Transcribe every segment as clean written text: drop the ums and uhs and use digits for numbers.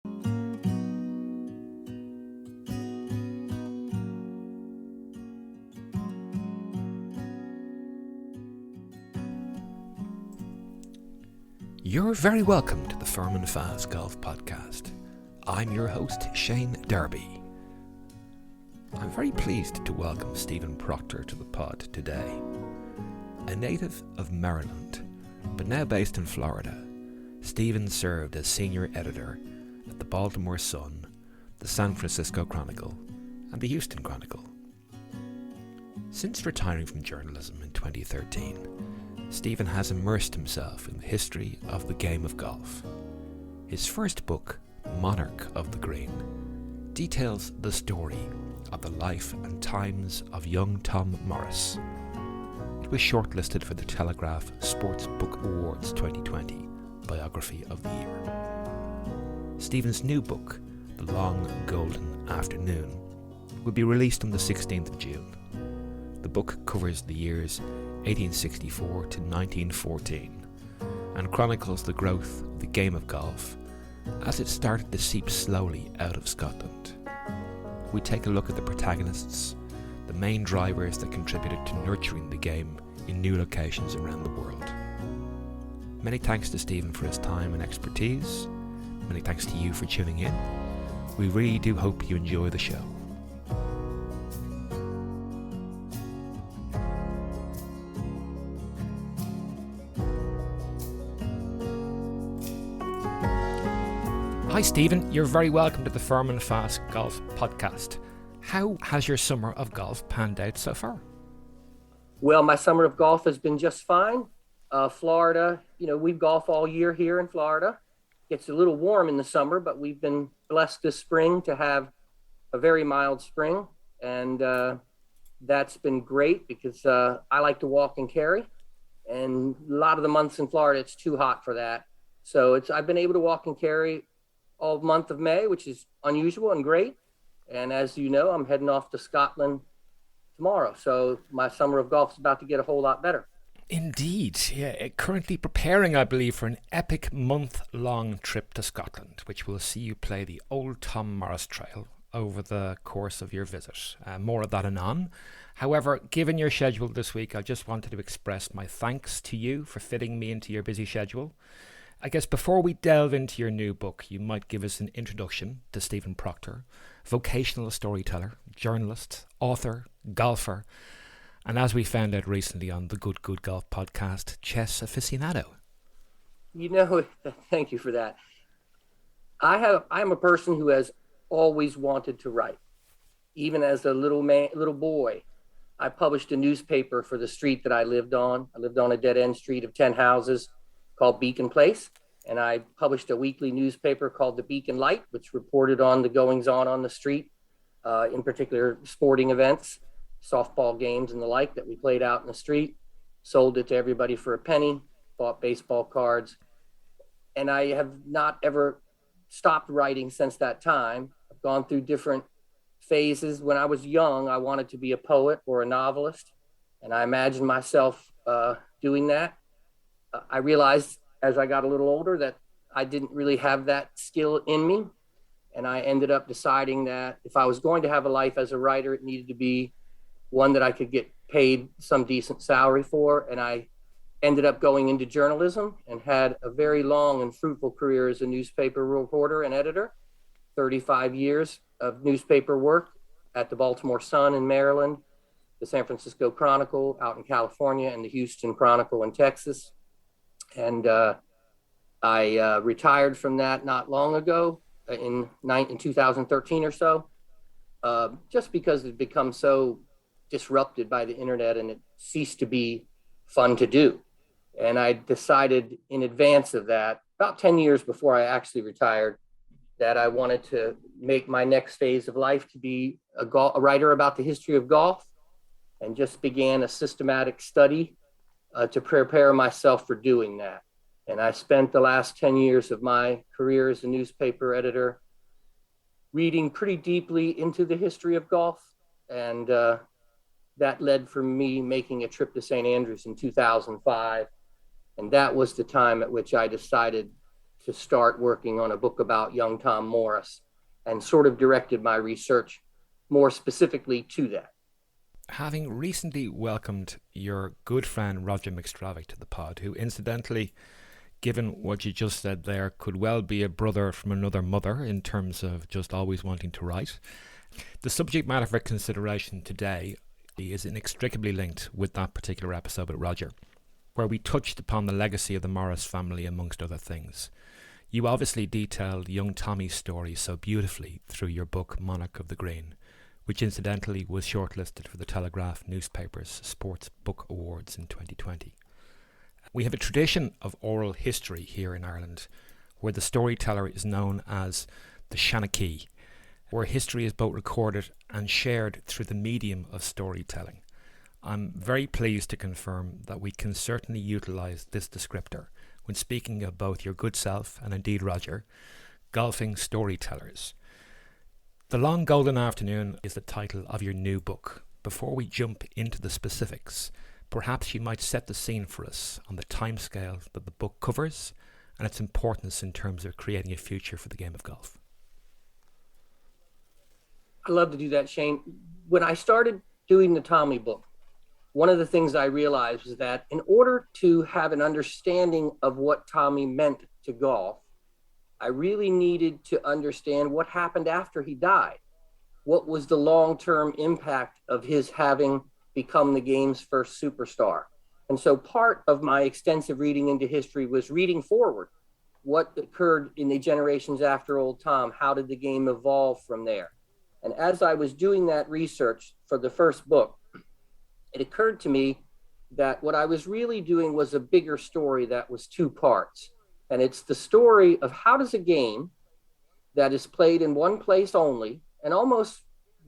You're very welcome to the Firm and Fast Golf Podcast. I'm your host, Shane Darby. I'm very pleased to welcome Stephen Proctor to the pod today. A native of Maryland, but now based in Florida, Stephen served as senior editor at the Baltimore Sun, the San Francisco Chronicle, and the Houston Chronicle. Since retiring from journalism in 2013, Stephen has immersed himself in the history of the game of golf. His first book, Monarch of the Green, details the story of the life and times of young Tom Morris. It was shortlisted for the Telegraph Sports Book Awards 2020 Biography of the Year. Stephen's new book, The Long Golden Afternoon, will be released on the 16th of June. The book covers the years 1864 to 1914 and chronicles the growth of the game of golf as it started to seep slowly out of Scotland. We take a look at the protagonists, the main drivers that contributed to nurturing the game in new locations around the world. Many thanks to Stephen for his time and expertise. Many thanks to you for tuning in. We really do hope you enjoy the show. Hi Stephen, you're very welcome to the Firm and Fast Golf Podcast. How has your summer of golf panned out so far? Well, my summer of golf has been just fine. Florida, we golf all year here in Florida. It's a little warm in the summer, but we've been blessed this spring to have a very mild spring. And that's been great because I like to walk and carry. And a lot of the months in Florida, it's too hot for that. So I've been able to walk and carry all month of May, which is unusual and great. And as you know, I'm heading off to Scotland tomorrow. So my summer of golf is about to get a whole lot better. Indeed. Yeah, currently preparing, I believe, for an epic month-long trip to Scotland, which will see you play the Old Tom Morris Trail over the course of your visit. More of that anon. However, given your schedule this week, I just wanted to express my thanks to you for fitting me into your busy schedule. I guess before we delve into your new book, you might give us an introduction to Stephen Proctor, vocational storyteller, journalist, author, golfer, and as we found out recently on the Good Golf podcast, chess aficionado. Thank you for that. I'm a person who has always wanted to write. Even as a little boy, I published a newspaper for the street that I lived on. I lived on a dead-end street of 10 houses called Beacon Place, and I published a weekly newspaper called the Beacon Light, which reported on the goings-on the street, in particular sporting events, softball games and the like that we played out in the street. Sold it to everybody for a penny, bought baseball cards, and I have not ever stopped writing since that time. I've gone through different phases. When I was young, I wanted to be a poet or a novelist, and I imagined myself doing that. I realized as I got a little older that I didn't really have that skill in me. And I ended up deciding that if I was going to have a life as a writer, it needed to be one that I could get paid some decent salary for. And I ended up going into journalism and had a very long and fruitful career as a newspaper reporter and editor, 35 years of newspaper work at the Baltimore Sun in Maryland, the San Francisco Chronicle out in California, and the Houston Chronicle in Texas. And I retired from that not long ago in 2013 or so, just because it become so disrupted by the internet and it ceased to be fun to do. And I decided in advance of that, about 10 years before I actually retired, that I wanted to make my next phase of life to be a writer about the history of golf, and just began a systematic study to prepare myself for doing that. And I spent the last 10 years of my career as a newspaper editor reading pretty deeply into the history of golf. And that led for me making a trip to St. Andrews in 2005. And that was the time at which I decided to start working on a book about young Tom Morris, and sort of directed my research more specifically to that. Having recently welcomed your good friend Roger McStravick to the pod, who incidentally, given what you just said there, could well be a brother from another mother in terms of just always wanting to write, the subject matter for consideration today is inextricably linked with that particular episode with Roger, where we touched upon the legacy of the Morris family amongst other things. You obviously detailed young Tommy's story so beautifully through your book Monarch of the Green, which incidentally was shortlisted for the Telegraph newspaper's Sports Book Awards in 2020. We have a tradition of oral history here in Ireland where the storyteller is known as the Shanachie, where history is both recorded and shared through the medium of storytelling. I'm very pleased to confirm that we can certainly utilise this descriptor when speaking of both your good self and indeed Roger, golfing storytellers. The Long Golden Afternoon is the title of your new book. Before we jump into the specifics, perhaps you might set the scene for us on the timescale that the book covers and its importance in terms of creating a future for the game of golf. I love to do that, Shane. When I started doing the Tommy book, one of the things I realized was that in order to have an understanding of what Tommy meant to golf, I really needed to understand what happened after he died. What was the long-term impact of his having become the game's first superstar? And so part of my extensive reading into history was reading forward. What occurred in the generations after old Tom? How did the game evolve from there? And as I was doing that research for the first book, it occurred to me that what I was really doing was a bigger story that was two parts. And it's the story of how does a game that is played in one place only, and almost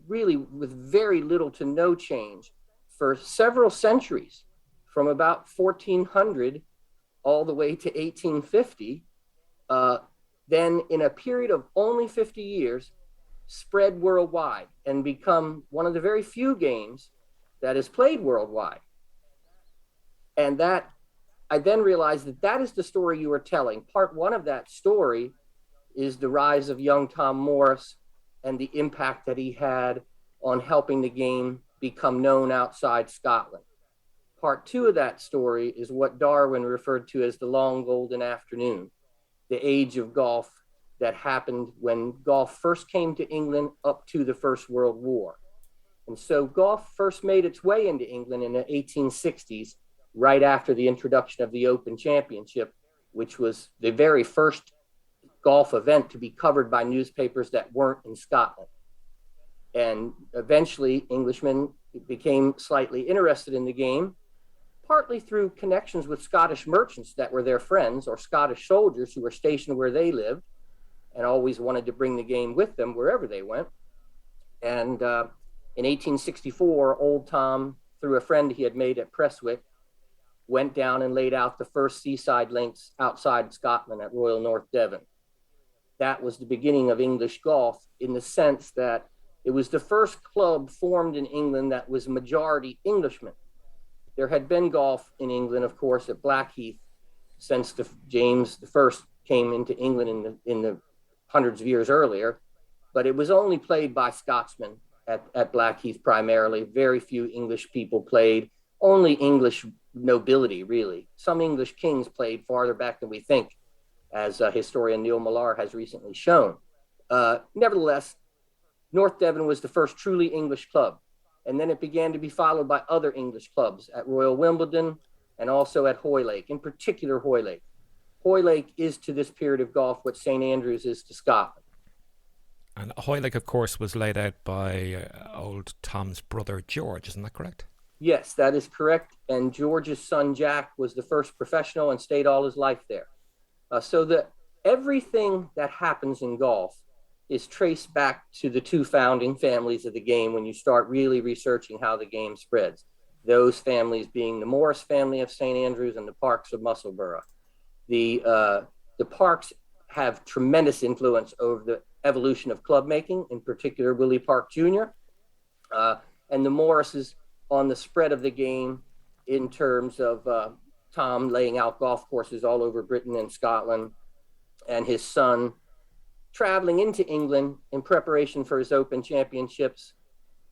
really with very little to no change for several centuries, from about 1400 all the way to 1850, then in a period of only 50 years, spread worldwide and become one of the very few games that is played worldwide. And that I then realized that that is the story you were telling. Part one of that story is the rise of young Tom Morris and the impact that he had on helping the game become known outside Scotland. Part two of that story is what Darwin referred to as the Long Golden Afternoon, the age of golf that happened when golf first came to England up to the First World War. And so golf first made its way into England in the 1860s, right after the introduction of the Open Championship, which was the very first golf event to be covered by newspapers that weren't in Scotland. And eventually, Englishmen became slightly interested in the game, partly through connections with Scottish merchants that were their friends, or Scottish soldiers who were stationed where they lived and always wanted to bring the game with them wherever they went. And in 1864, old Tom, through a friend he had made at Prestwick, went down and laid out the first seaside links outside Scotland at Royal North Devon. That was the beginning of English golf, in the sense that it was the first club formed in England that was majority Englishmen. There had been golf in England, of course, at Blackheath since James I came into England in the hundreds of years earlier, but it was only played by Scotsmen at Blackheath primarily. Very few English people played, only English nobility, really. Some English kings played farther back than we think, as historian Neil Millar has recently shown. Nevertheless, North Devon was the first truly English club. And then it began to be followed by other English clubs at Royal Wimbledon and also at Hoylake, in particular Hoylake. Hoylake is to this period of golf what St. Andrews is to Scotland. And Hoylake, of course, was laid out by old Tom's brother George, isn't that correct? Yes, that is correct. And George's son Jack was the first professional and stayed all his life there. So that everything that happens in golf is traced back to the two founding families of the game when you start really researching how the game spreads. Those families being the Morris family of St. Andrews and the Parks of Musselburgh. The Parks have tremendous influence over the evolution of club making, in particular Willie Park Jr., and the Morrises on the spread of the game in terms of Tom laying out golf courses all over Britain and Scotland, and his son traveling into England in preparation for his Open Championships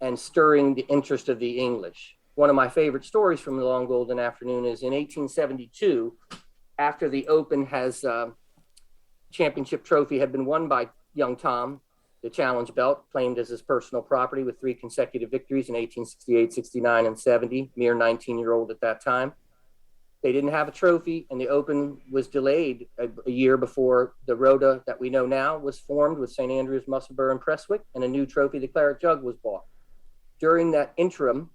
and stirring the interest of the English. One of my favorite stories from the Long Golden Afternoon is in 1872, after the Open championship trophy had been won by young Tom, the challenge belt claimed as his personal property with 3 consecutive victories in 1868, 69, and 70, mere 19-year-old at that time. They didn't have a trophy, and the Open was delayed a year before the Rota that we know now was formed with St. Andrews, Musselburgh, and Prestwick, and a new trophy, the Claret Jug, was bought. During that interim,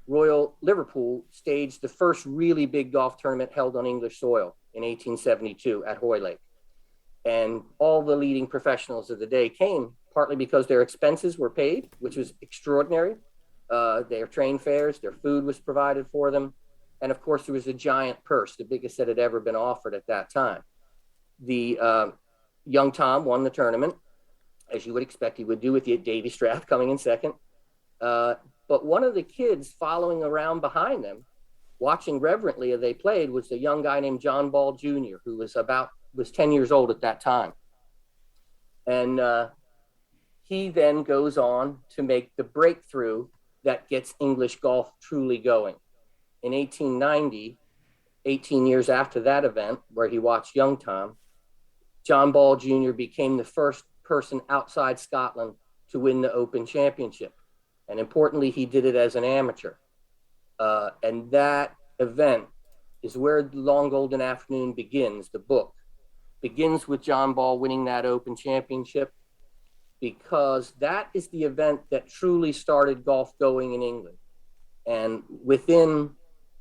Royal Liverpool staged the first really big golf tournament held on English soil in 1872 at Hoylake. And all the leading professionals of the day came, partly because their expenses were paid, which was extraordinary. Their train fares, their food was provided for them. And of course, there was a giant purse, the biggest that had ever been offered at that time. The young Tom won the tournament, as you would expect he would do with Davy Strath coming in second. But one of the kids following around behind them, watching reverently as they played, was a young guy named John Ball Jr., who was 10 years old at that time. And he then goes on to make the breakthrough that gets English golf truly going. In 1890, 18 years after that event, where he watched young Tom, John Ball Jr. became the first person outside Scotland to win the Open Championship. And importantly, he did it as an amateur. And that event is where the Long Golden Afternoon begins. The book begins with John Ball winning that Open Championship, because that is the event that truly started golf going in England. And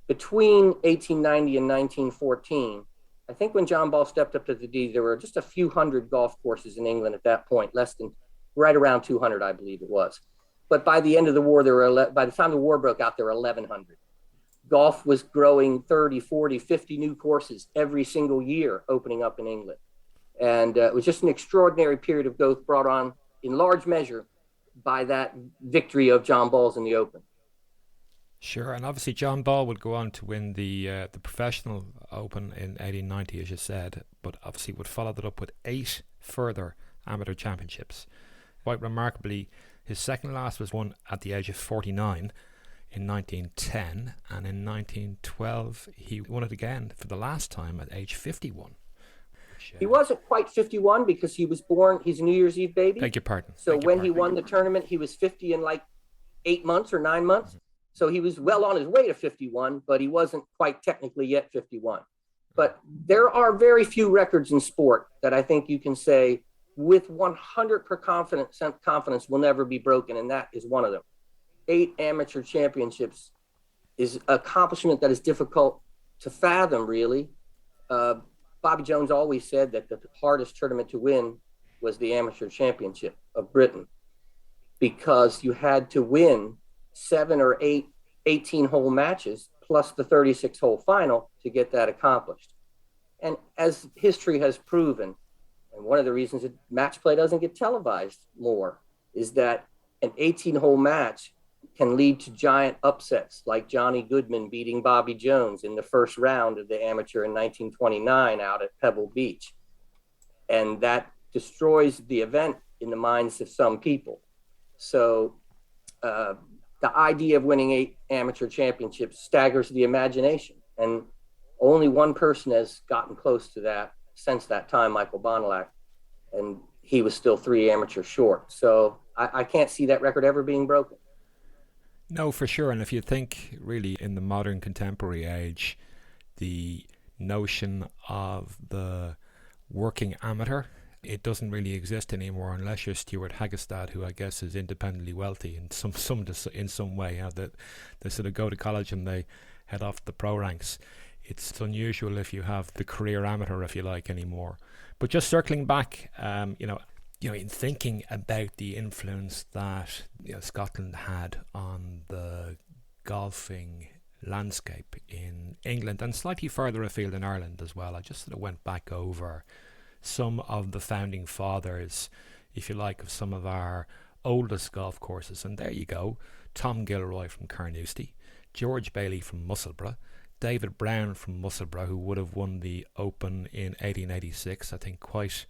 between 1890 and 1914, I think when John Ball stepped up to the D, there were just a few hundred golf courses in England at that point, right around 200, I believe it was. But by the end of the war, by the time the war broke out, there were 1,100. Golf was growing 30, 40, 50 new courses every single year opening up in England. And it was just an extraordinary period of growth brought on in large measure by that victory of John Ball's in the Open. Sure, and obviously John Ball would go on to win the professional Open in 1890, as you said, but obviously would follow that up with 8 further amateur championships. Quite remarkably, his second last was won at the age of 49 in 1910, and in 1912 he won it again for the last time at age 51. He wasn't quite 51 because he was born, he's a New Year's Eve baby. Beg your pardon. So when he won the tournament, he was 50 in like 8 months or 9 months. Mm-hmm. So he was well on his way to 51, but he wasn't quite technically yet 51. But there are very few records in sport that I think you can say with 100% confidence will never be broken, and that is one of them. 8 amateur championships is an accomplishment that is difficult to fathom, really. Bobby Jones always said that the hardest tournament to win was the Amateur Championship of Britain, because you had to win 7 or 8 18-hole matches plus the 36-hole final to get that accomplished. And as history has proven, and one of the reasons that match play doesn't get televised more is that an 18-hole match can lead to giant upsets, like Johnny Goodman beating Bobby Jones in the first round of the amateur in 1929 out at Pebble Beach. And that destroys the event in the minds of some people. So the idea of winning 8 amateur championships staggers the imagination. And only one person has gotten close to that since that time, Michael Bonelac, and he was still 3 amateurs short. So I can't see that record ever being broken. No, for sure. And if you think really in the modern contemporary age, the notion of the working amateur, it doesn't really exist anymore unless you're Stuart Hagestad, who I guess is independently wealthy in some way. You know, that they sort of go to college and they head off the pro ranks. It's unusual if you have the career amateur, if you like, anymore. But just circling back, in thinking about the influence that Scotland had on the golfing landscape in England and slightly further afield in Ireland as well, I just sort of went back over some of the founding fathers, if you like, of some of our oldest golf courses. And there you go. Tom Gilroy from Carnoustie, George Bailey from Musselburgh, David Brown from Musselburgh, who would have won the Open in 1886. I think quite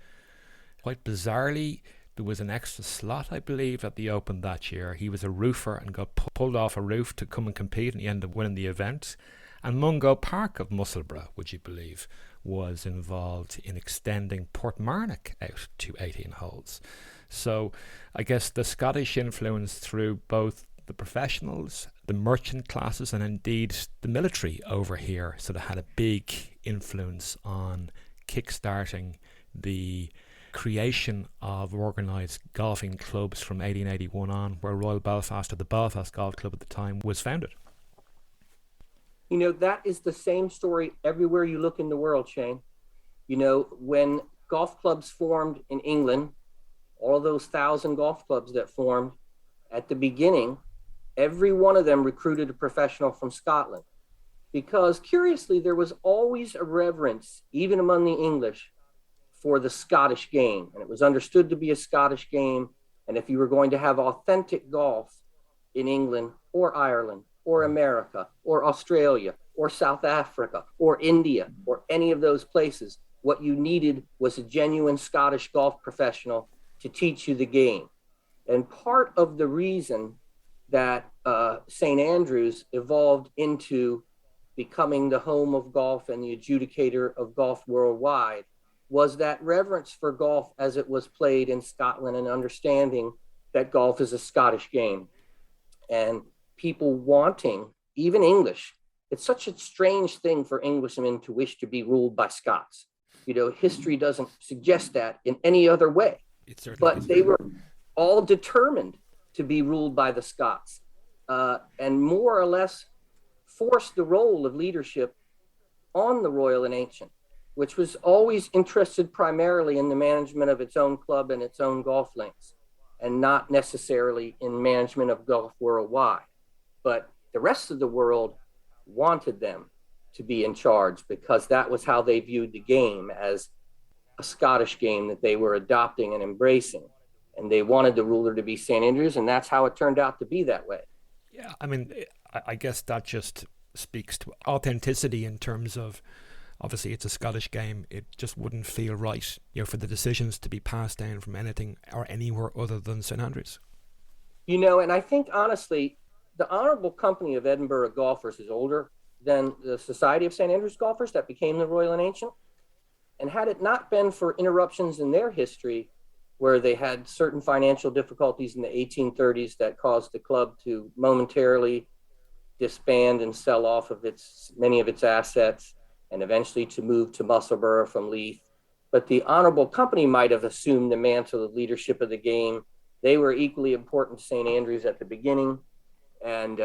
bizarrely, there was an extra slot, I believe, at the Open that year. He was a roofer and got pulled off a roof to come and compete, and he ended up winning the event. And Mungo Park of Musselburgh, would you believe, was involved in extending Portmarnock out to 18 holes. So I guess the Scottish influence through both the professionals, the merchant classes, and indeed the military over here sort of had a big influence on kickstarting the creation of organised golfing clubs from 1881 on, where Royal Belfast, or the Belfast Golf Club at the time, was founded. You know, that is the same story everywhere you look in the world, Shane. You know, when golf clubs formed in England, all those 1,000 golf clubs that formed at the beginning, every one of them recruited a professional from Scotland, because curiously, there was always a reverence, even among the English, for the Scottish game. And it was understood to be a Scottish game. And if you were going to have authentic golf in England or Ireland or America or Australia or South Africa or India or any of those places, what you needed was a genuine Scottish golf professional to teach you the game. And part of the reason that St. Andrews evolved into becoming the home of golf and the adjudicator of golf worldwide was that reverence for golf as it was played in Scotland, and understanding that golf is a Scottish game. And people wanting, even English, it's such a strange thing for Englishmen to wish to be ruled by Scots. You know, history doesn't suggest that in any other way. But they were all determined to be ruled by the Scots, and more or less forced the role of leadership on the Royal and Ancient, which was always interested primarily in the management of its own club and its own golf links, and not necessarily in management of golf worldwide. But the rest of the world wanted them to be in charge, because that was how they viewed the game, as a Scottish game that they were adopting and embracing. And they wanted the ruler to be St. Andrews, and that's how it turned out to be that way. Yeah, I mean, I guess that just speaks to authenticity in terms of, obviously it's a Scottish game. It just wouldn't feel right, you know, for the decisions to be passed down from anything or anywhere other than St. Andrews. You know, and I think honestly, the Honourable Company of Edinburgh Golfers is older than the Society of St. Andrews Golfers that became the Royal and Ancient. And had it not been for interruptions in their history, where they had certain financial difficulties in the 1830s that caused the club to momentarily disband and sell off of many of its assets, and eventually to move to Musselburgh from Leith. But the Honourable Company might have assumed the mantle of leadership of the game. They were equally important to St. Andrews at the beginning. And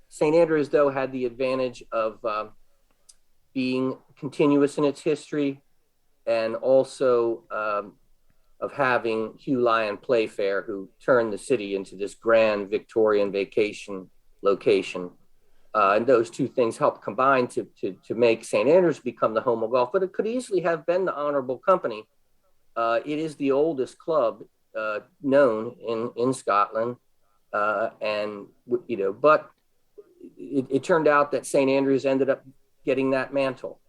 St. Andrews, though, had the advantage of being continuous in its history, and also of having Hugh Lyon Playfair, who turned the city into this grand Victorian vacation location. And those two things helped combine to make St. Andrews become the home of golf. But it could easily have been the Honourable Company. It is the oldest club known in Scotland. And, you know, but it turned out that St. Andrews ended up getting that mantle.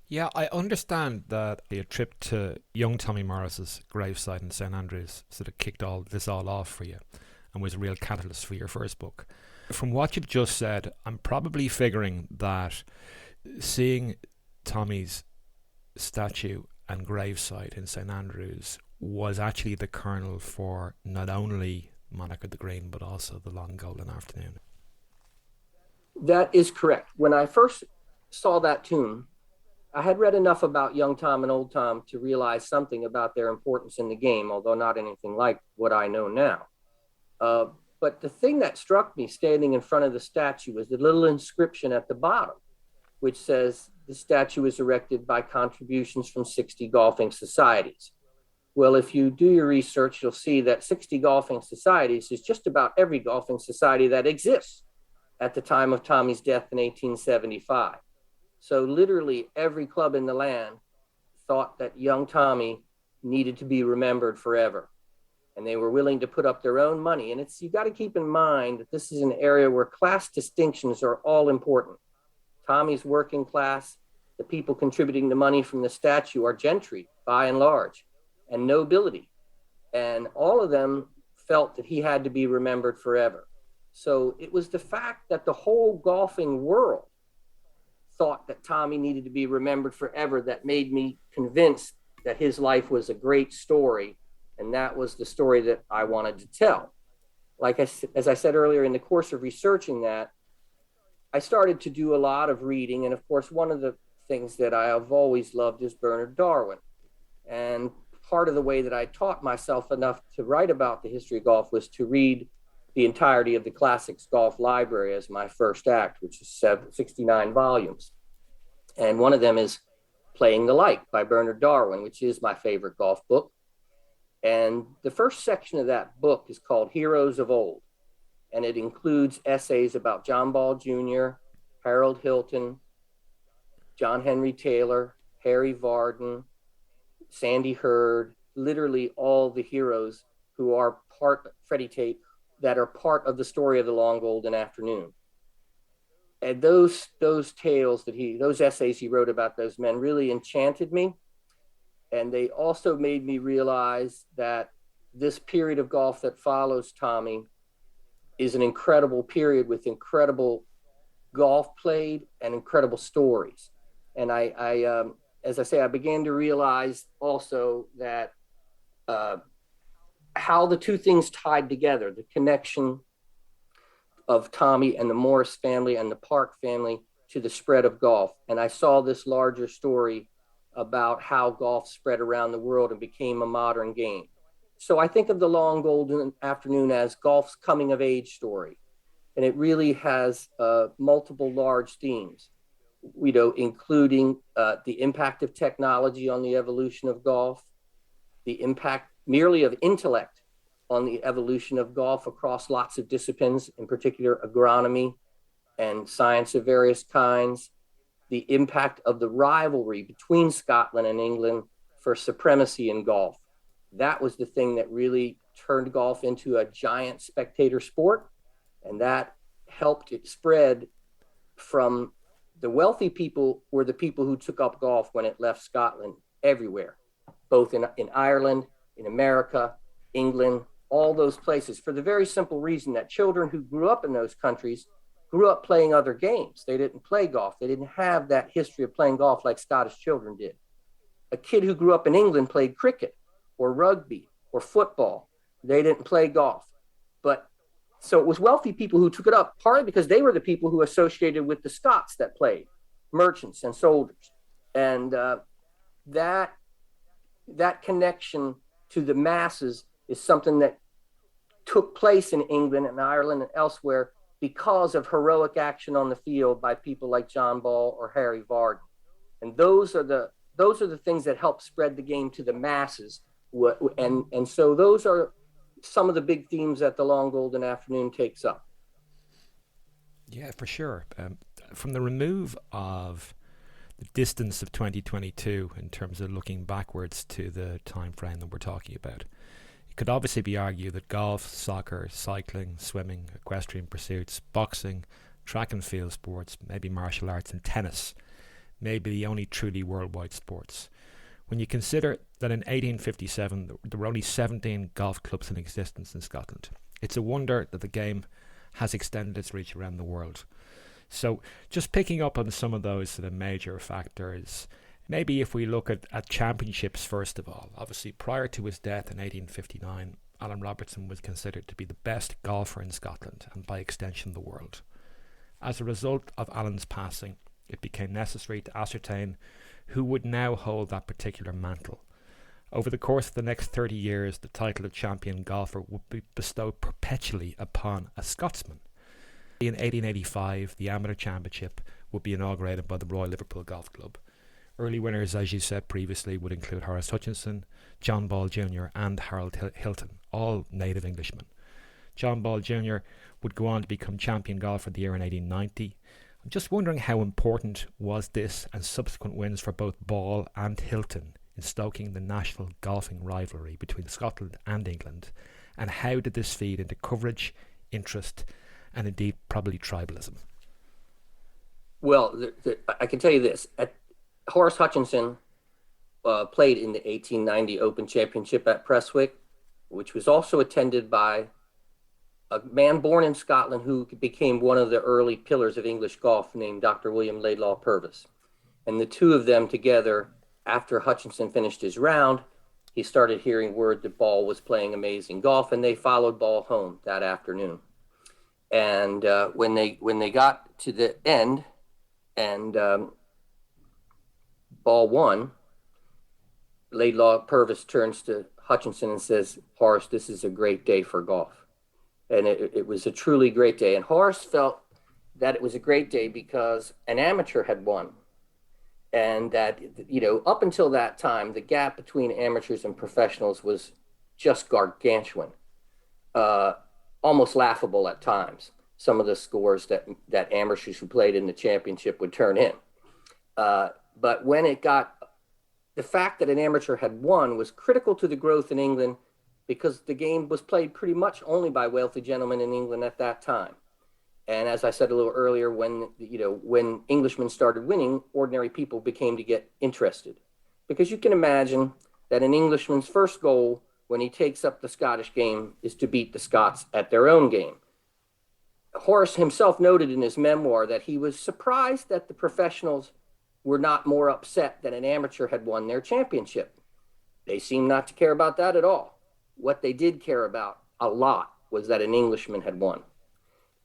Yeah, I understand that a trip to young Tommy Morris's gravesite in St. Andrews sort of kicked all this off for you and was a real catalyst for your first book. From what you've just said, I'm probably figuring that seeing Tommy's statue and gravesite in St. Andrews was actually the kernel for not only Monarch of the Green, but also the Long Golden Afternoon. That is correct. When I first saw that tomb, I had read enough about young Tom and old Tom to realize something about their importance in the game, although not anything like what I know now. But the thing that struck me standing in front of the statue was the little inscription at the bottom, which says the statue is erected by contributions from 60 golfing societies. Well, if you do your research, you'll see that 60 golfing societies is just about every golfing society that exists at the time of Tommy's death in 1875. So literally every club in the land thought that young Tommy needed to be remembered forever. And they were willing to put up their own money. And you got to keep in mind that this is an area where class distinctions are all important. Tommy's working class. The people contributing the money from the statue are gentry, by and large, and nobility. And all of them felt that he had to be remembered forever. So it was the fact that the whole golfing world thought that Tommy needed to be remembered forever that made me convinced that his life was a great story. And that was the story that I wanted to tell. As I said earlier, in the course of researching that, I started to do a lot of reading. And of course, one of the things that I have always loved is Bernard Darwin. And part of the way that I taught myself enough to write about the history of golf was to read the entirety of the Classics Golf Library as my first act, which is 69 volumes. And one of them is Playing the Light by Bernard Darwin, which is my favorite golf book. And the first section of that book is called Heroes of Old. And it includes essays about John Ball Jr., Harold Hilton, John Henry Taylor, Harry Vardon, Sandy Hurd, literally all the heroes who are Freddie Tate, that are part of the story of the long golden afternoon. And those tales those essays he wrote about those men really enchanted me. And they also made me realize that this period of golf that follows Tommy is an incredible period with incredible golf played and incredible stories. And I as I say, I began to realize also that how the two things tied together, the connection of Tommy and the Morris family and the Park family to the spread of golf. And I saw this larger story about how golf spread around the world and became a modern game. So I think of the long golden afternoon as golf's coming of age story. And it really has multiple large themes, including the impact of technology on the evolution of golf, the impact merely of intellect on the evolution of golf across lots of disciplines, in particular agronomy and science of various kinds, the impact of the rivalry between Scotland and England for supremacy in golf. That was the thing that really turned golf into a giant spectator sport, and that helped it spread from the wealthy people were the people who took up golf when it left Scotland everywhere, both in Ireland, in America, England, all those places, for the very simple reason that children who grew up in those countries grew up playing other games. They didn't play golf. They didn't have that history of playing golf like Scottish children did. A kid who grew up in England played cricket or rugby or football. They didn't play golf. So it was wealthy people who took it up, partly because they were the people who associated with the Scots that played, merchants and soldiers. And that connection to the masses is something that took place in England and Ireland and elsewhere because of heroic action on the field by people like John Ball or Harry Vardon. And those are the things that help spread the game to the masses. And so those are some of the big themes that the long golden afternoon takes up. Yeah, for sure. From the remove of the distance of 2022 in terms of looking backwards to the time frame that we're talking about, it could obviously be argued that golf, soccer, cycling, swimming, equestrian pursuits, boxing, track and field sports, maybe martial arts and tennis may be the only truly worldwide sports. When you consider that in 1857 there were only 17 golf clubs in existence in Scotland, it's a wonder that the game has extended its reach around the world. So just picking up on some of those sort of major factors, maybe if we look at championships first of all. Obviously prior to his death in 1859, Alan Robertson was considered to be the best golfer in Scotland and by extension the world. As a result of Alan's passing, it became necessary to ascertain who would now hold that particular mantle. Over the course of the next 30 years, the title of champion golfer would be bestowed perpetually upon a Scotsman. In 1885, the Amateur Championship would be inaugurated by the Royal Liverpool Golf Club. Early winners, as you said previously, would include Horace Hutchinson, John Ball Jr. and Harold Hilton, all native Englishmen. John Ball Jr. would go on to become champion golfer of the year in 1890. I'm just wondering how important was this and subsequent wins for both Ball and Hilton in stoking the national golfing rivalry between Scotland and England, and how did this feed into coverage, interest, and indeed probably tribalism? Well, I can tell you this: Horace Hutchinson played in the 1890 Open Championship at Prestwick, which was also attended by a man born in Scotland who became one of the early pillars of English golf, named Dr. William Laidlaw Purvis. And the two of them together, after Hutchinson finished his round, he started hearing word that Ball was playing amazing golf, and they followed Ball home that afternoon. And when they got to the end, and Ball won, Laidlaw Purvis turns to Hutchinson and says, "Horace, this is a great day for golf." And it was a truly great day. And Horace felt that it was a great day because an amateur had won. And that, up until that time, the gap between amateurs and professionals was just gargantuan, almost laughable at times. Some of the scores that amateurs who played in the championship would turn in. But when the fact that an amateur had won was critical to the growth in England, because the game was played pretty much only by wealthy gentlemen in England at that time. And as I said a little earlier, when Englishmen started winning, ordinary people became to get interested. Because you can imagine that an Englishman's first goal when he takes up the Scottish game is to beat the Scots at their own game. Horace himself noted in his memoir that he was surprised that the professionals were not more upset that an amateur had won their championship. They seemed not to care about that at all. What they did care about a lot was that an Englishman had won.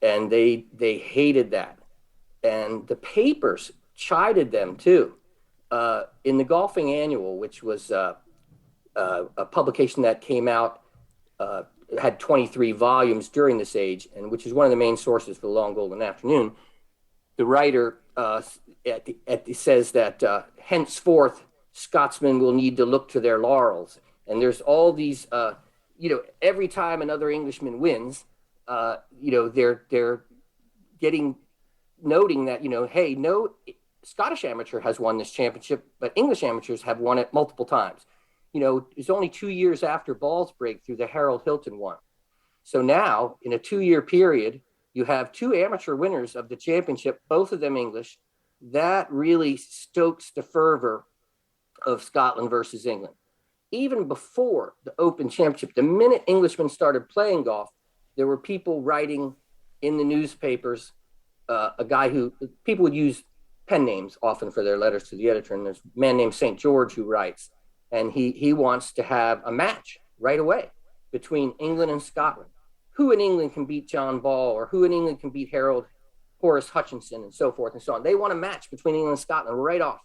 And they hated that. And the papers chided them too. In the Golfing Annual, which was a publication that came out, had 23 volumes during this age, and which is one of the main sources for the Long Golden Afternoon, the writer says that henceforth Scotsmen will need to look to their laurels. And there's all these, every time another Englishman wins, they're noting that, hey, no Scottish amateur has won this championship, but English amateurs have won it multiple times. It's only 2 years after Ball's breakthrough that Harold Hilton won. So now, in a 2-year period, you have 2 amateur winners of the championship, both of them English. That really stokes the fervor of Scotland versus England. Even before the Open Championship, the minute Englishmen started playing golf, there were people writing in the newspapers, a guy who people would use pen names often for their letters to the editor. And there's a man named St. George who writes, and he wants to have a match right away between England and Scotland. Who in England can beat John Ball, or who in England can beat Horace Hutchinson, and so forth and so on. They want a match between England and Scotland right off.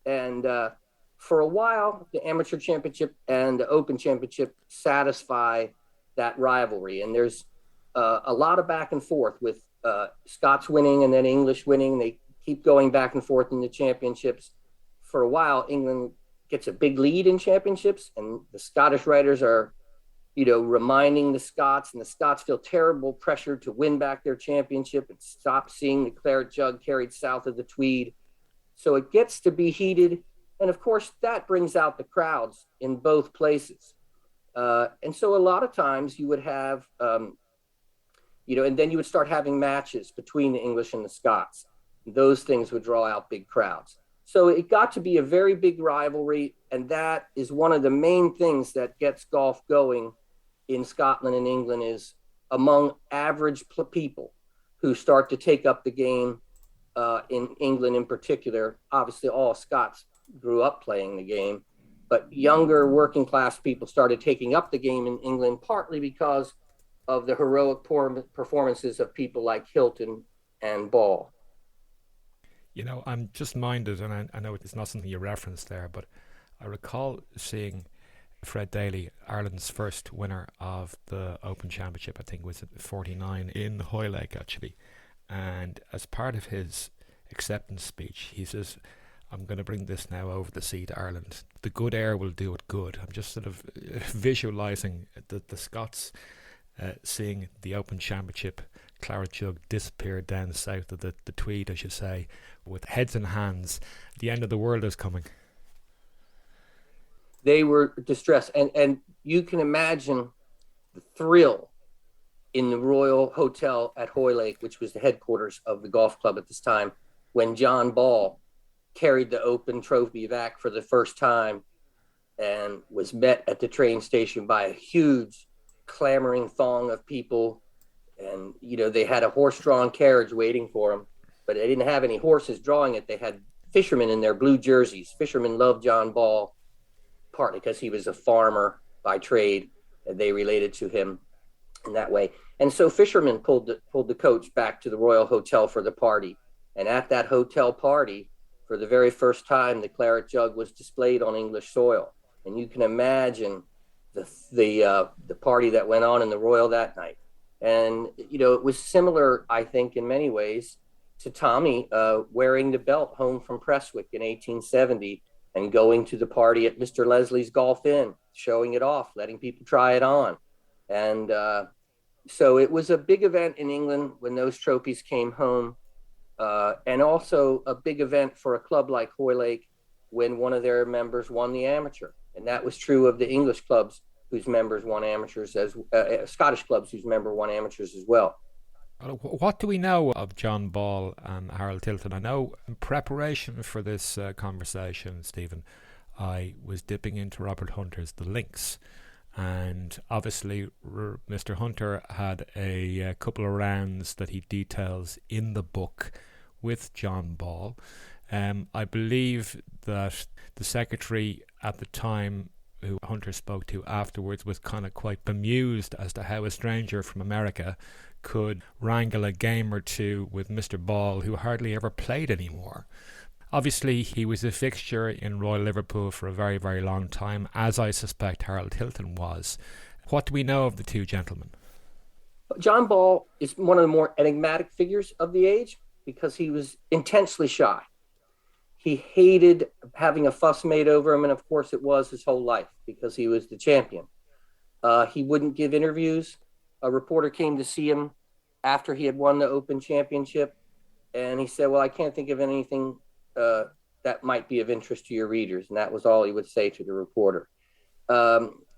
And for a while, the Amateur Championship and the Open Championship satisfy that rivalry. And there's a lot of back and forth with Scots winning and then English winning. They keep going back and forth in the championships. For a while, England gets a big lead in championships, and the Scottish writers are, reminding the Scots, and the Scots feel terrible pressure to win back their championship and stop seeing the claret jug carried south of the Tweed. So it gets to be heated. And of course, that brings out the crowds in both places. And so a lot of times you would have, and then you would start having matches between the English and the Scots. Those things would draw out big crowds. So it got to be a very big rivalry. And that is one of the main things that gets golf going in Scotland and England, is among average people who start to take up the game in England in particular. Obviously, all Scots grew up playing the game, but younger working class people started taking up the game in England, partly because of the heroic performances of people like Hilton and Ball. I'm just minded, and I know it's not something you referenced there, but I recall seeing Fred Daly, Ireland's first winner of the Open Championship, I think was at 49 in Hoylake actually, and as part of his acceptance speech, he says, "I'm going to bring this now over the sea to Ireland. The good air will do it good." I'm just sort of visualising the Scots seeing the Open Championship claret jug disappear down south of the Tweed, I should say, with heads and hands. The end of the world is coming. They were distressed. And you can imagine the thrill in the Royal Hotel at Hoylake, which was the headquarters of the golf club at this time, when John Ball carried the Open trophy back for the first time and was met at the train station by a huge clamoring throng of people. And, they had a horse-drawn carriage waiting for him, but they didn't have any horses drawing it. They had fishermen in their blue jerseys. Fishermen loved John Ball, partly because he was a farmer by trade, and they related to him in that way. And so fishermen pulled the coach back to the Royal Hotel for the party. And at that hotel party, for the very first time, the claret jug was displayed on English soil. And you can imagine the party that went on in the Royal that night. And, it was similar, I think, in many ways to Tommy wearing the belt home from Prestwick in 1870 and going to the party at Mr. Leslie's Golf Inn, showing it off, letting people try it on. And so it was a big event in England when those trophies came home. And also a big event for a club like Hoylake when one of their members won the amateur. And that was true of the English clubs whose members won amateurs, as Scottish clubs whose member won amateurs as well. What do we know of John Ball and Harold Hilton? I know in preparation for this conversation, Stephen, I was dipping into Robert Hunter's The Links. And obviously, Mr. Hunter had a couple of rounds that he details in the book with John Ball. I believe that the secretary at the time, who Hunter spoke to afterwards, was kind of quite bemused as to how a stranger from America could wrangle a game or two with Mr. Ball, who hardly ever played anymore. Obviously, he was a fixture in Royal Liverpool for a very, very long time, as I suspect Harold Hilton was. What do we know of the two gentlemen? John Ball is one of the more enigmatic figures of the age because he was intensely shy. He hated having a fuss made over him, and of course it was his whole life because he was the champion. He wouldn't give interviews. A reporter came to see him after he had won the Open Championship, and he said, well, I can't think of anything that might be of interest to your readers. And that was all he would say to the reporter.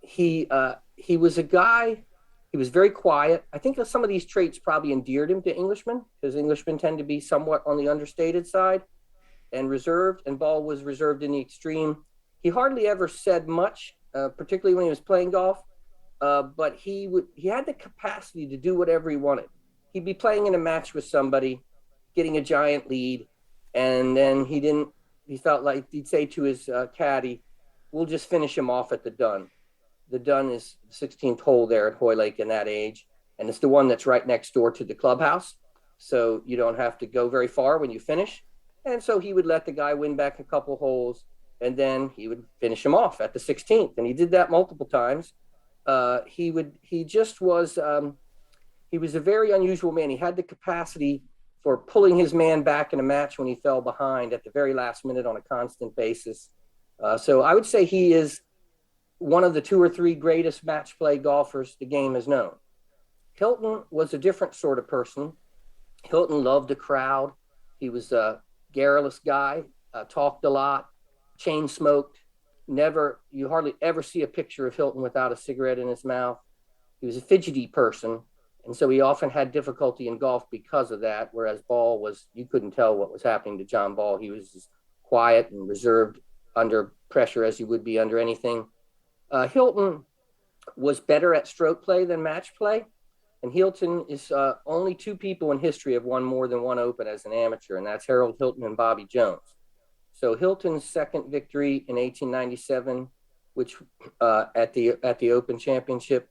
He was a guy, he was very quiet. I think some of these traits probably endeared him to Englishmen because Englishmen tend to be somewhat on the understated side and reserved, and Ball was reserved in the extreme. He hardly ever said much, particularly when he was playing golf, but he had the capacity to do whatever he wanted. He'd be playing in a match with somebody, getting a giant lead, and then he felt like he'd say to his caddy, we'll just finish him off at the dun. The dun is the 16th hole there at Hoylake in that age, and it's the one that's right next door to the clubhouse, so you don't have to go very far when you finish. And so he would let the guy win back a couple holes, and then he would finish him off at the 16th. And he did that multiple times. He was a very unusual man. He had the capacity for pulling his man back in a match when he fell behind at the very last minute on a constant basis. So I would say he is one of the two or three greatest match play golfers the game has known. Hilton was a different sort of person. Hilton loved a crowd. He was a garrulous guy, talked a lot, chain smoked. You hardly ever see a picture of Hilton without a cigarette in his mouth. He was a fidgety person, and so he often had difficulty in golf because of that, whereas Ball you couldn't tell what was happening to John Ball. He was as quiet and reserved under pressure as he would be under anything. Hilton was better at stroke play than match play. And Hilton is only two people in history have won more than one Open as an amateur, and that's Harold Hilton and Bobby Jones. So Hilton's second victory in 1897, which at the Open Championship,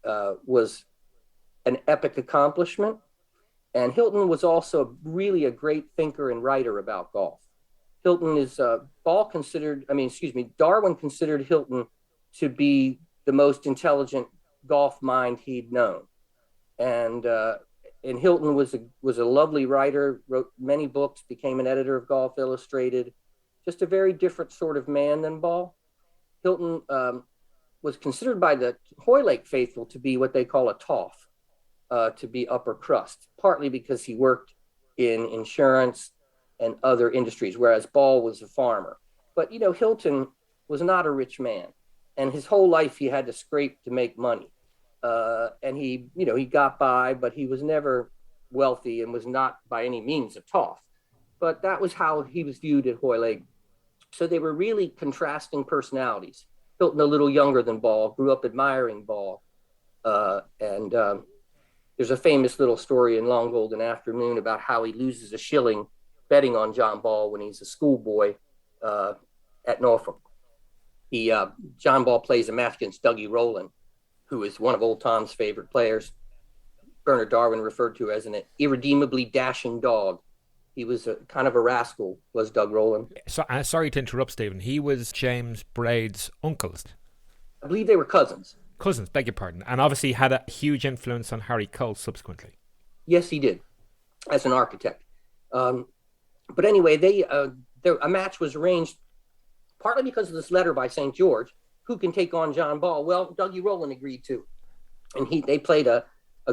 was an epic accomplishment. And Hilton was also really a great thinker and writer about golf. Darwin considered Hilton to be the most intelligent golf mind he'd known. And Hilton was a lovely writer, wrote many books, became an editor of Golf Illustrated, just a very different sort of man than Ball. Hilton was considered by the Hoylake faithful to be what they call a toff, to be upper crust, partly because he worked in insurance and other industries, whereas Ball was a farmer. But, Hilton was not a rich man, and his whole life he had to scrape to make money. And he got by, but he was never wealthy and was not by any means a toff. but that was how he was viewed at Hoylake. So they were really contrasting personalities. Hilton, a little younger than Ball, grew up admiring Ball. And there's a famous little story in Long Golden Afternoon about how he loses a shilling betting on John Ball when he's a schoolboy at Norfolk. John Ball plays a match against Dougie Rowland, who is one of old Tom's favorite players. Bernard Darwin referred to as an irredeemably dashing dog. He was kind of a rascal, was Doug Rowland. So, sorry to interrupt, Stephen. He was James Braid's uncle. I believe they were cousins. Cousins, beg your pardon. And obviously had a huge influence on Harry Cole subsequently. Yes, he did, as an architect. But anyway, a match was arranged partly because of this letter by St. George, who can take on John Ball. Well, Dougie Rowland agreed to. And they played a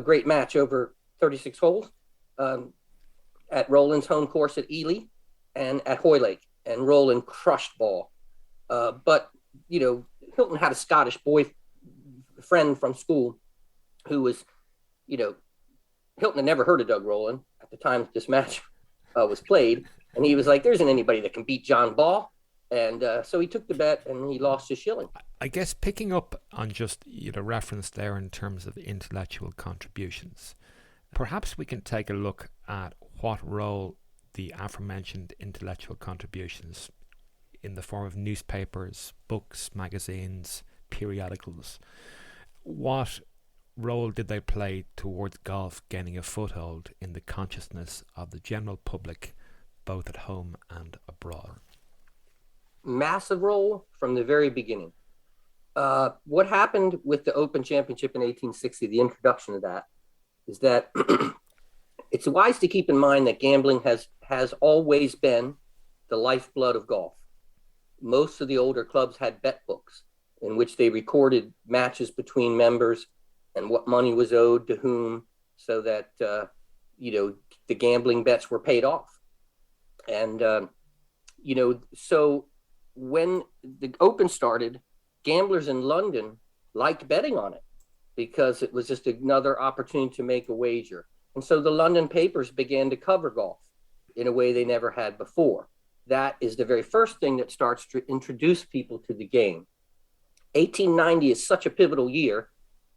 great match over 36 holes at Rowland's home course at Ely and at Hoylake. And Rowland crushed Ball. But, Hilton had a Scottish friend from school who was, Hilton had never heard of Doug Rowland at the time this match was played. And he was like, there isn't anybody that can beat John Ball. And so he took the bet and he lost his shilling. I guess picking up on just reference there in terms of intellectual contributions, perhaps we can take a look at what role the aforementioned intellectual contributions in the form of newspapers, books, magazines, periodicals, what role did they play towards golf gaining a foothold in the consciousness of the general public, both at home and abroad? Massive role from the very beginning. What happened with the Open Championship in 1860, the introduction of that, is that it's wise to keep in mind that gambling has always been the lifeblood of golf. Most of the older clubs had bet books in which they recorded matches between members and what money was owed to whom, so that the gambling bets were paid off. And so when the Open started, gamblers in London liked betting on it because it was just another opportunity to make a wager. And so the London papers began to cover golf in a way they never had before. That is the very first thing that starts to introduce people to the game. 1890 is such a pivotal year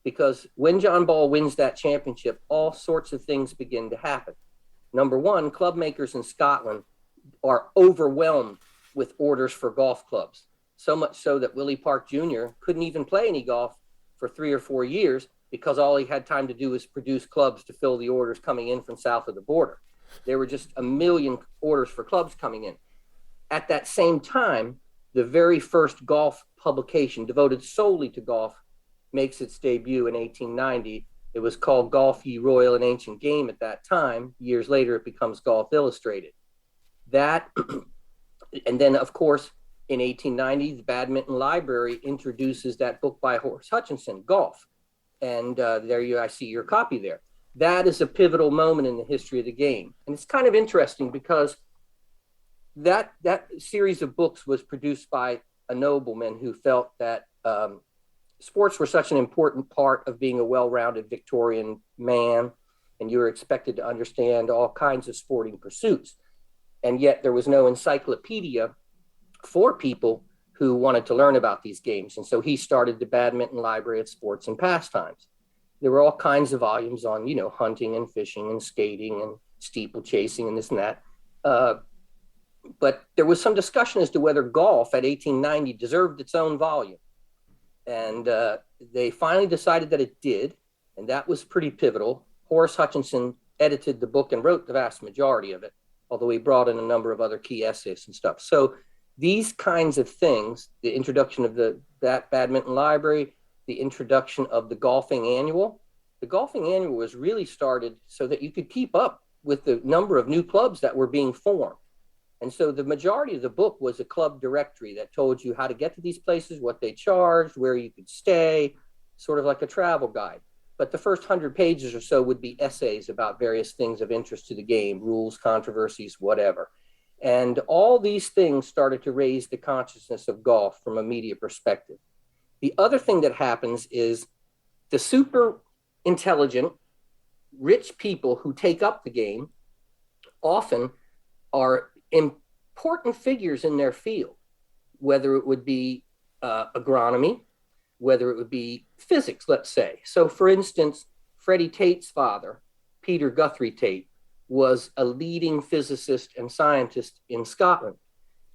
because when John Ball wins that championship, all sorts of things begin to happen. Number one, club makers in Scotland are overwhelmed with orders for golf clubs. So much so that Willie Park Jr. couldn't even play any golf for 3 or 4 years because all he had time to do was produce clubs to fill the orders coming in from south of the border. There were just 1 million orders for clubs coming in. At that same time, the very first golf publication devoted solely to golf makes its debut in 1890. It was called Golf Ye Royal and Ancient Game at that time. Years later, it becomes Golf Illustrated. That, and then, of course, in 1890, the Badminton Library introduces that book by Horace Hutchinson, Golf. And I see your copy there. That is a pivotal moment in the history of the game. And it's kind of interesting because that series of books was produced by a nobleman who felt that sports were such an important part of being a well-rounded Victorian man, and you were expected to understand all kinds of sporting pursuits. And yet there was no encyclopedia for people who wanted to learn about these games. And so he started the Badminton Library of Sports and Pastimes. There were all kinds of volumes on, hunting and fishing and skating and steeplechasing and this and that. But there was some discussion as to whether golf at 1890 deserved its own volume. And they finally decided that it did. And that was pretty pivotal. Horace Hutchinson edited the book and wrote the vast majority of it, although he brought in a number of other key essays and stuff. So these kinds of things, the introduction of that Badminton Library, the introduction of the Golfing Annual. The Golfing Annual was really started so that you could keep up with the number of new clubs that were being formed. And so the majority of the book was a club directory that told you how to get to these places, what they charged, where you could stay, sort of like a travel guide. But the first 100 pages or so would be essays about various things of interest to the game, rules, controversies, whatever. And all these things started to raise the consciousness of golf from a media perspective. The other thing that happens is the super intelligent, rich people who take up the game often are important figures in their field, whether it would be agronomy, whether it would be physics, let's say. So for instance, Freddie Tate's father, Peter Guthrie Tate, was a leading physicist and scientist in Scotland.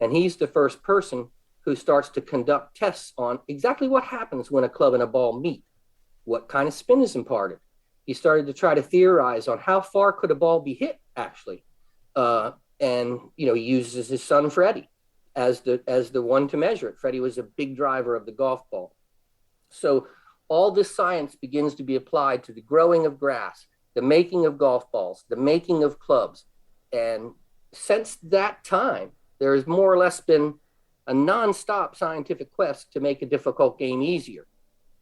And he's the first person who starts to conduct tests on exactly what happens when a club and a ball meet. What kind of spin is imparted? He started to try to theorize on how far could a ball be hit, actually. And he uses his son, Freddie, as the one to measure it. Freddie was a big driver of the golf ball. So all this science begins to be applied to the growing of grass, the making of golf balls, the making of clubs. And since that time, there has more or less been a nonstop scientific quest to make a difficult game easier.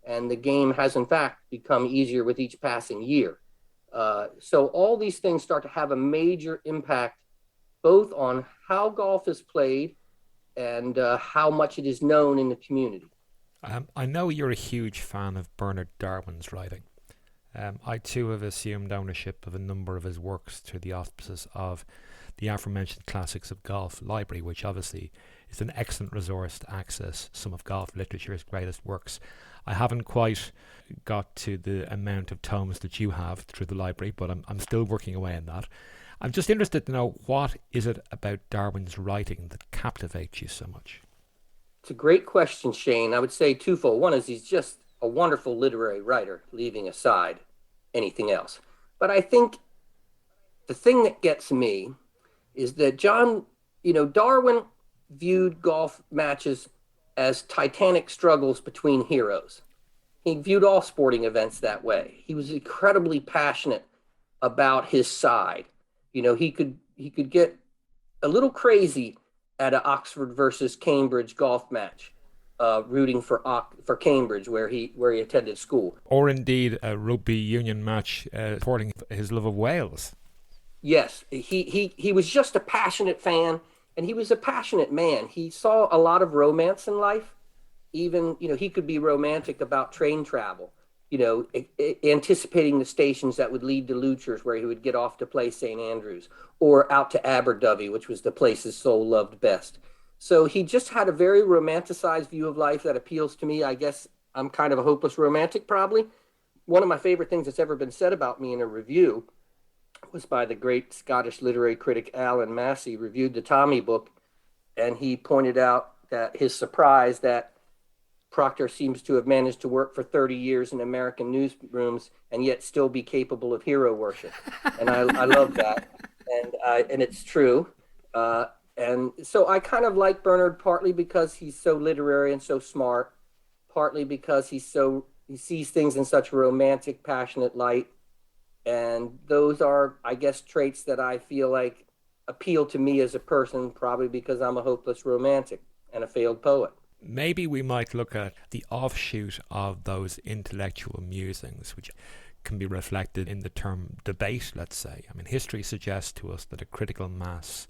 And the game has, in fact, become easier with each passing year. So all these things start to have a major impact, both on how golf is played and how much it is known in the community. I know you're a huge fan of Bernard Darwin's writing. I too have assumed ownership of a number of his works through the auspices of the aforementioned Classics of Golf Library, which obviously is an excellent resource to access some of golf literature's greatest works. I haven't quite got to the amount of tomes that you have through the library, but I'm still working away on that. I'm just interested to know, what is it about Darwin's writing that captivates you so much? It's a great question, Shane. I would say twofold. One is he's just a wonderful literary writer, leaving aside anything else. But I think the thing that gets me is that Darwin viewed golf matches as titanic struggles between heroes. He viewed all sporting events that way. He was incredibly passionate about his side. He could get a little crazy at an Oxford versus Cambridge golf match, rooting for Cambridge, where he attended school, or indeed a rugby union match, supporting his love of Wales. Yes, he was just a passionate fan, and he was a passionate man. He saw a lot of romance in life. Even he could be romantic about train travel. Anticipating the stations that would lead to Lutcher's, where he would get off to play St. Andrews, or out to Aberdyfi, which was the place his soul loved best. So he just had a very romanticized view of life that appeals to me. I guess I'm kind of a hopeless romantic, probably. One of my favorite things that's ever been said about me in a review was by the great Scottish literary critic Alan Massey. Reviewed the Tommy book, and he pointed out that his surprise that Proctor seems to have managed to work for 30 years in American newsrooms and yet still be capable of hero worship. And I love that. And it's true. And so I kind of like Bernard partly because he's so literary and so smart, partly because he sees things in such a romantic, passionate light. And those are, I guess, traits that I feel like appeal to me as a person, probably because I'm a hopeless romantic and a failed poet. Maybe we might look at the offshoot of those intellectual musings, which can be reflected in the term debate, let's say. I mean, history suggests to us that a critical mass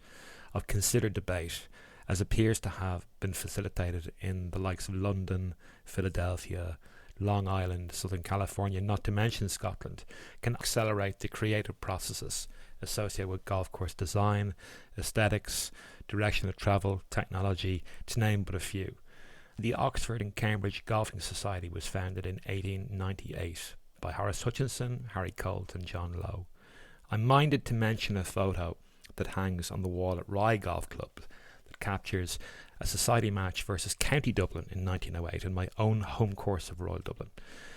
of considered debate, as appears to have been facilitated in the likes of London, Philadelphia, Long Island, Southern California, not to mention Scotland, can accelerate the creative processes associated with golf course design, aesthetics, direction of travel, technology, to name but a few. The Oxford and Cambridge Golfing Society was founded in 1898 by Horace Hutchinson, Harry Colt and John Lowe. I'm minded to mention a photo that hangs on the wall at Rye Golf Club that captures a society match versus County Dublin in 1908 in my own home course of Royal Dublin.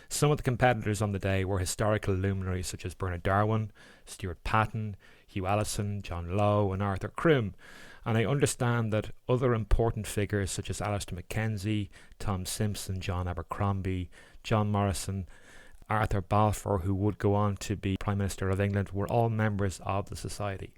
Some of the competitors on the day were historical luminaries such as Bernard Darwin, Stuart Patton, Hugh Allison, John Lowe and Arthur Croom. And I understand that other important figures such as Alistair Mackenzie, Tom Simpson, John Abercrombie, John Morrison, Arthur Balfour, who would go on to be Prime Minister of England, were all members of the Society.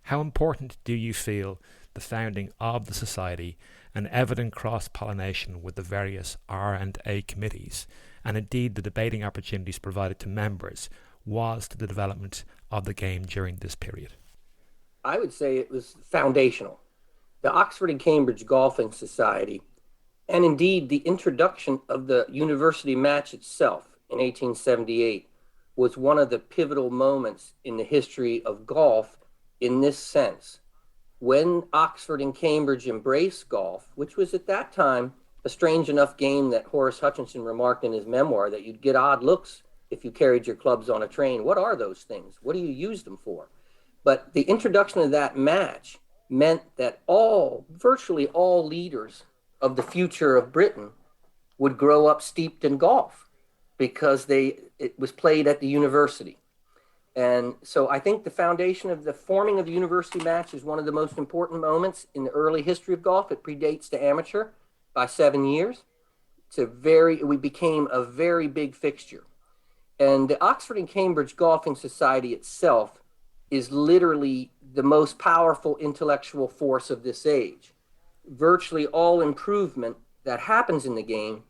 How important do you feel the founding of the Society and evident cross-pollination with the various R&A committees, and indeed the debating opportunities provided to members, was to the development of the game during this period? I would say it was foundational. The Oxford and Cambridge Golfing Society, and indeed the introduction of the university match itself in 1878, was one of the pivotal moments in the history of golf in this sense, when Oxford and Cambridge embraced golf, which was at that time a strange enough game that Horace Hutchinson remarked in his memoir that you'd get odd looks if you carried your clubs on a train. What are those things? What do you use them for? But the introduction of that match meant that virtually all leaders of the future of Britain would grow up steeped in golf because it was played at the university. And so I think the foundation of the forming of the university match is one of the most important moments in the early history of golf. It predates the amateur by 7 years. We became a very big fixture. And the Oxford and Cambridge Golfing Society itself is literally the most powerful intellectual force of this age. Virtually all improvement that happens in the game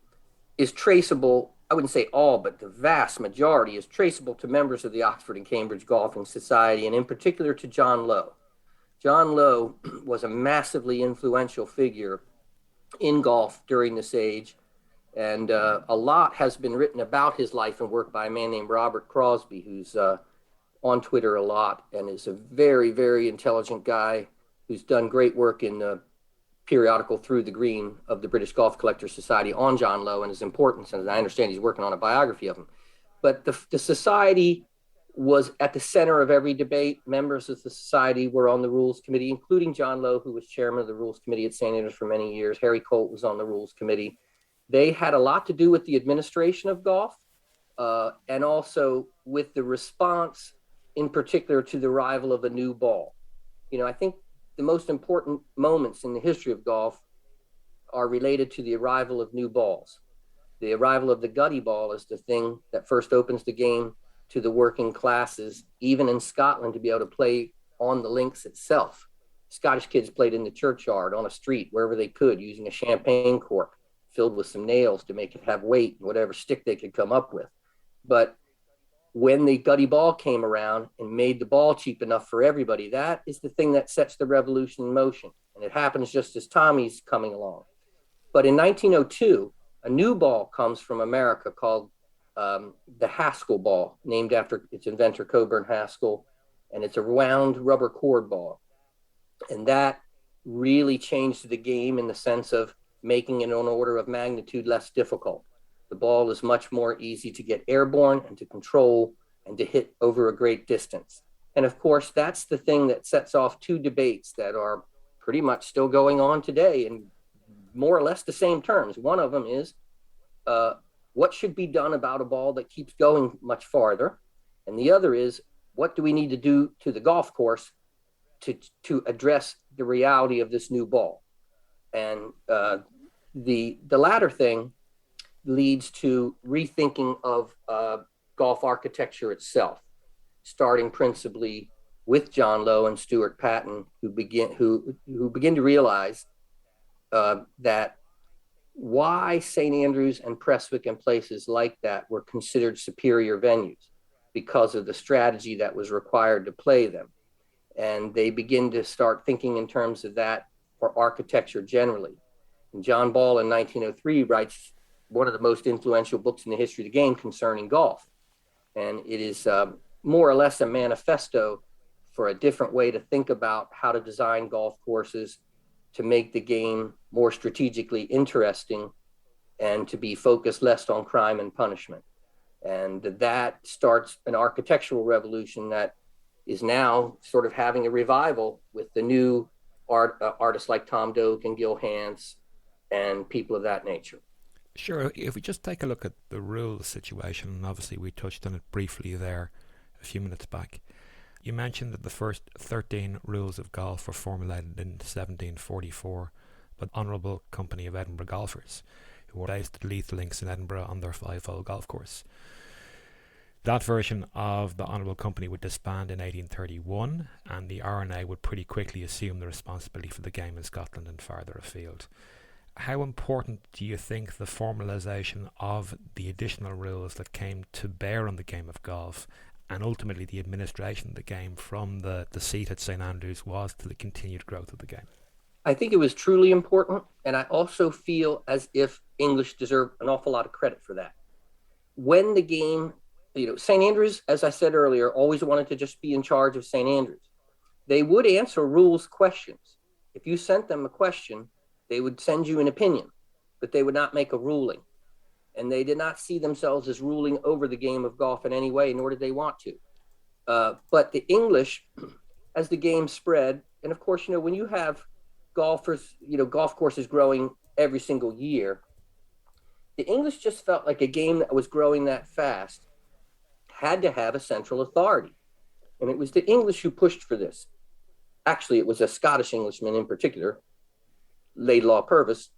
is traceable. I wouldn't say all, but the vast majority is traceable to members of the Oxford and Cambridge Golfing Society, and in particular to John Lowe. John Lowe was a massively influential figure in golf during this age, and a lot has been written about his life and work by a man named Robert Crosby, who's on Twitter a lot and is a very, very intelligent guy who's done great work in the periodical Through the Green of the British Golf Collectors Society on John Lowe and his importance. And I understand he's working on a biography of him. But the society was at the center of every debate. Members of the society were on the rules committee, including John Lowe, who was chairman of the rules committee at St. Andrews for many years. Harry Colt was on the rules committee. They had a lot to do with the administration of golf and also with the response, in particular, to the arrival of a new ball. I think the most important moments in the history of golf are related to the arrival of new balls. The arrival of the gutty ball is the thing that first opens the game to the working classes, even in Scotland, to be able to play on the links itself. Scottish kids played in the churchyard, on a street, wherever they could, using a champagne cork filled with some nails to make it have weight, whatever stick they could come up with. But when the gutty ball came around and made the ball cheap enough for everybody, that is the thing that sets the revolution in motion. And it happens just as Tommy's coming along. But in 1902, a new ball comes from America called the Haskell ball, named after its inventor, Coburn Haskell. And it's a round rubber cord ball. And that really changed the game in the sense of making it an order of magnitude less difficult. The ball is much more easy to get airborne and to control and to hit over a great distance. And of course, that's the thing that sets off two debates that are pretty much still going on today in more or less the same terms. One of them is what should be done about a ball that keeps going much farther? And the other is, what do we need to do to the golf course to address the reality of this new ball? And the latter thing leads to rethinking of golf architecture itself, starting principally with John Lowe and Stuart Patton, who begin to realize that why St. Andrews and Prestwick and places like that were considered superior venues, because of the strategy that was required to play them. And they begin to start thinking in terms of that for architecture generally. And John Ball in 1903 writes one of the most influential books in the history of the game concerning golf. And it is more or less a manifesto for a different way to think about how to design golf courses to make the game more strategically interesting and to be focused less on crime and punishment. And that starts an architectural revolution that is now sort of having a revival with the new artists like Tom Doak and Gil Hanse and people of that nature. Sure. If we just take a look at the rules situation, and obviously we touched on it briefly there a few minutes back. You mentioned that the first 13 rules of golf were formulated in 1744 by the Honourable Company of Edinburgh Golfers, who were based at Leith Links in Edinburgh on their 5-hole golf course. That version of the Honourable Company would disband in 1831, and the RNA would pretty quickly assume the responsibility for the game in Scotland and farther afield. How important do you think the formalisation of the additional rules that came to bear on the game of golf and ultimately the administration of the game from the seat at St. Andrews was to the continued growth of the game? I think it was truly important, and I also feel as if English deserve an awful lot of credit for that. When the game, St. Andrews, as I said earlier, always wanted to just be in charge of St. Andrews. they would answer rules questions. If you sent them a question, they would send you an opinion, but they would not make a ruling. And they did not see themselves as ruling over the game of golf in any way, nor did they want to. But the English, as the game spread, and of course, when you have golfers, golf courses growing every single year, the English just felt like a game that was growing that fast had to have a central authority. And it was the English who pushed for this. Actually, it was a Scottish Englishman in particular, Laidlaw Purvis,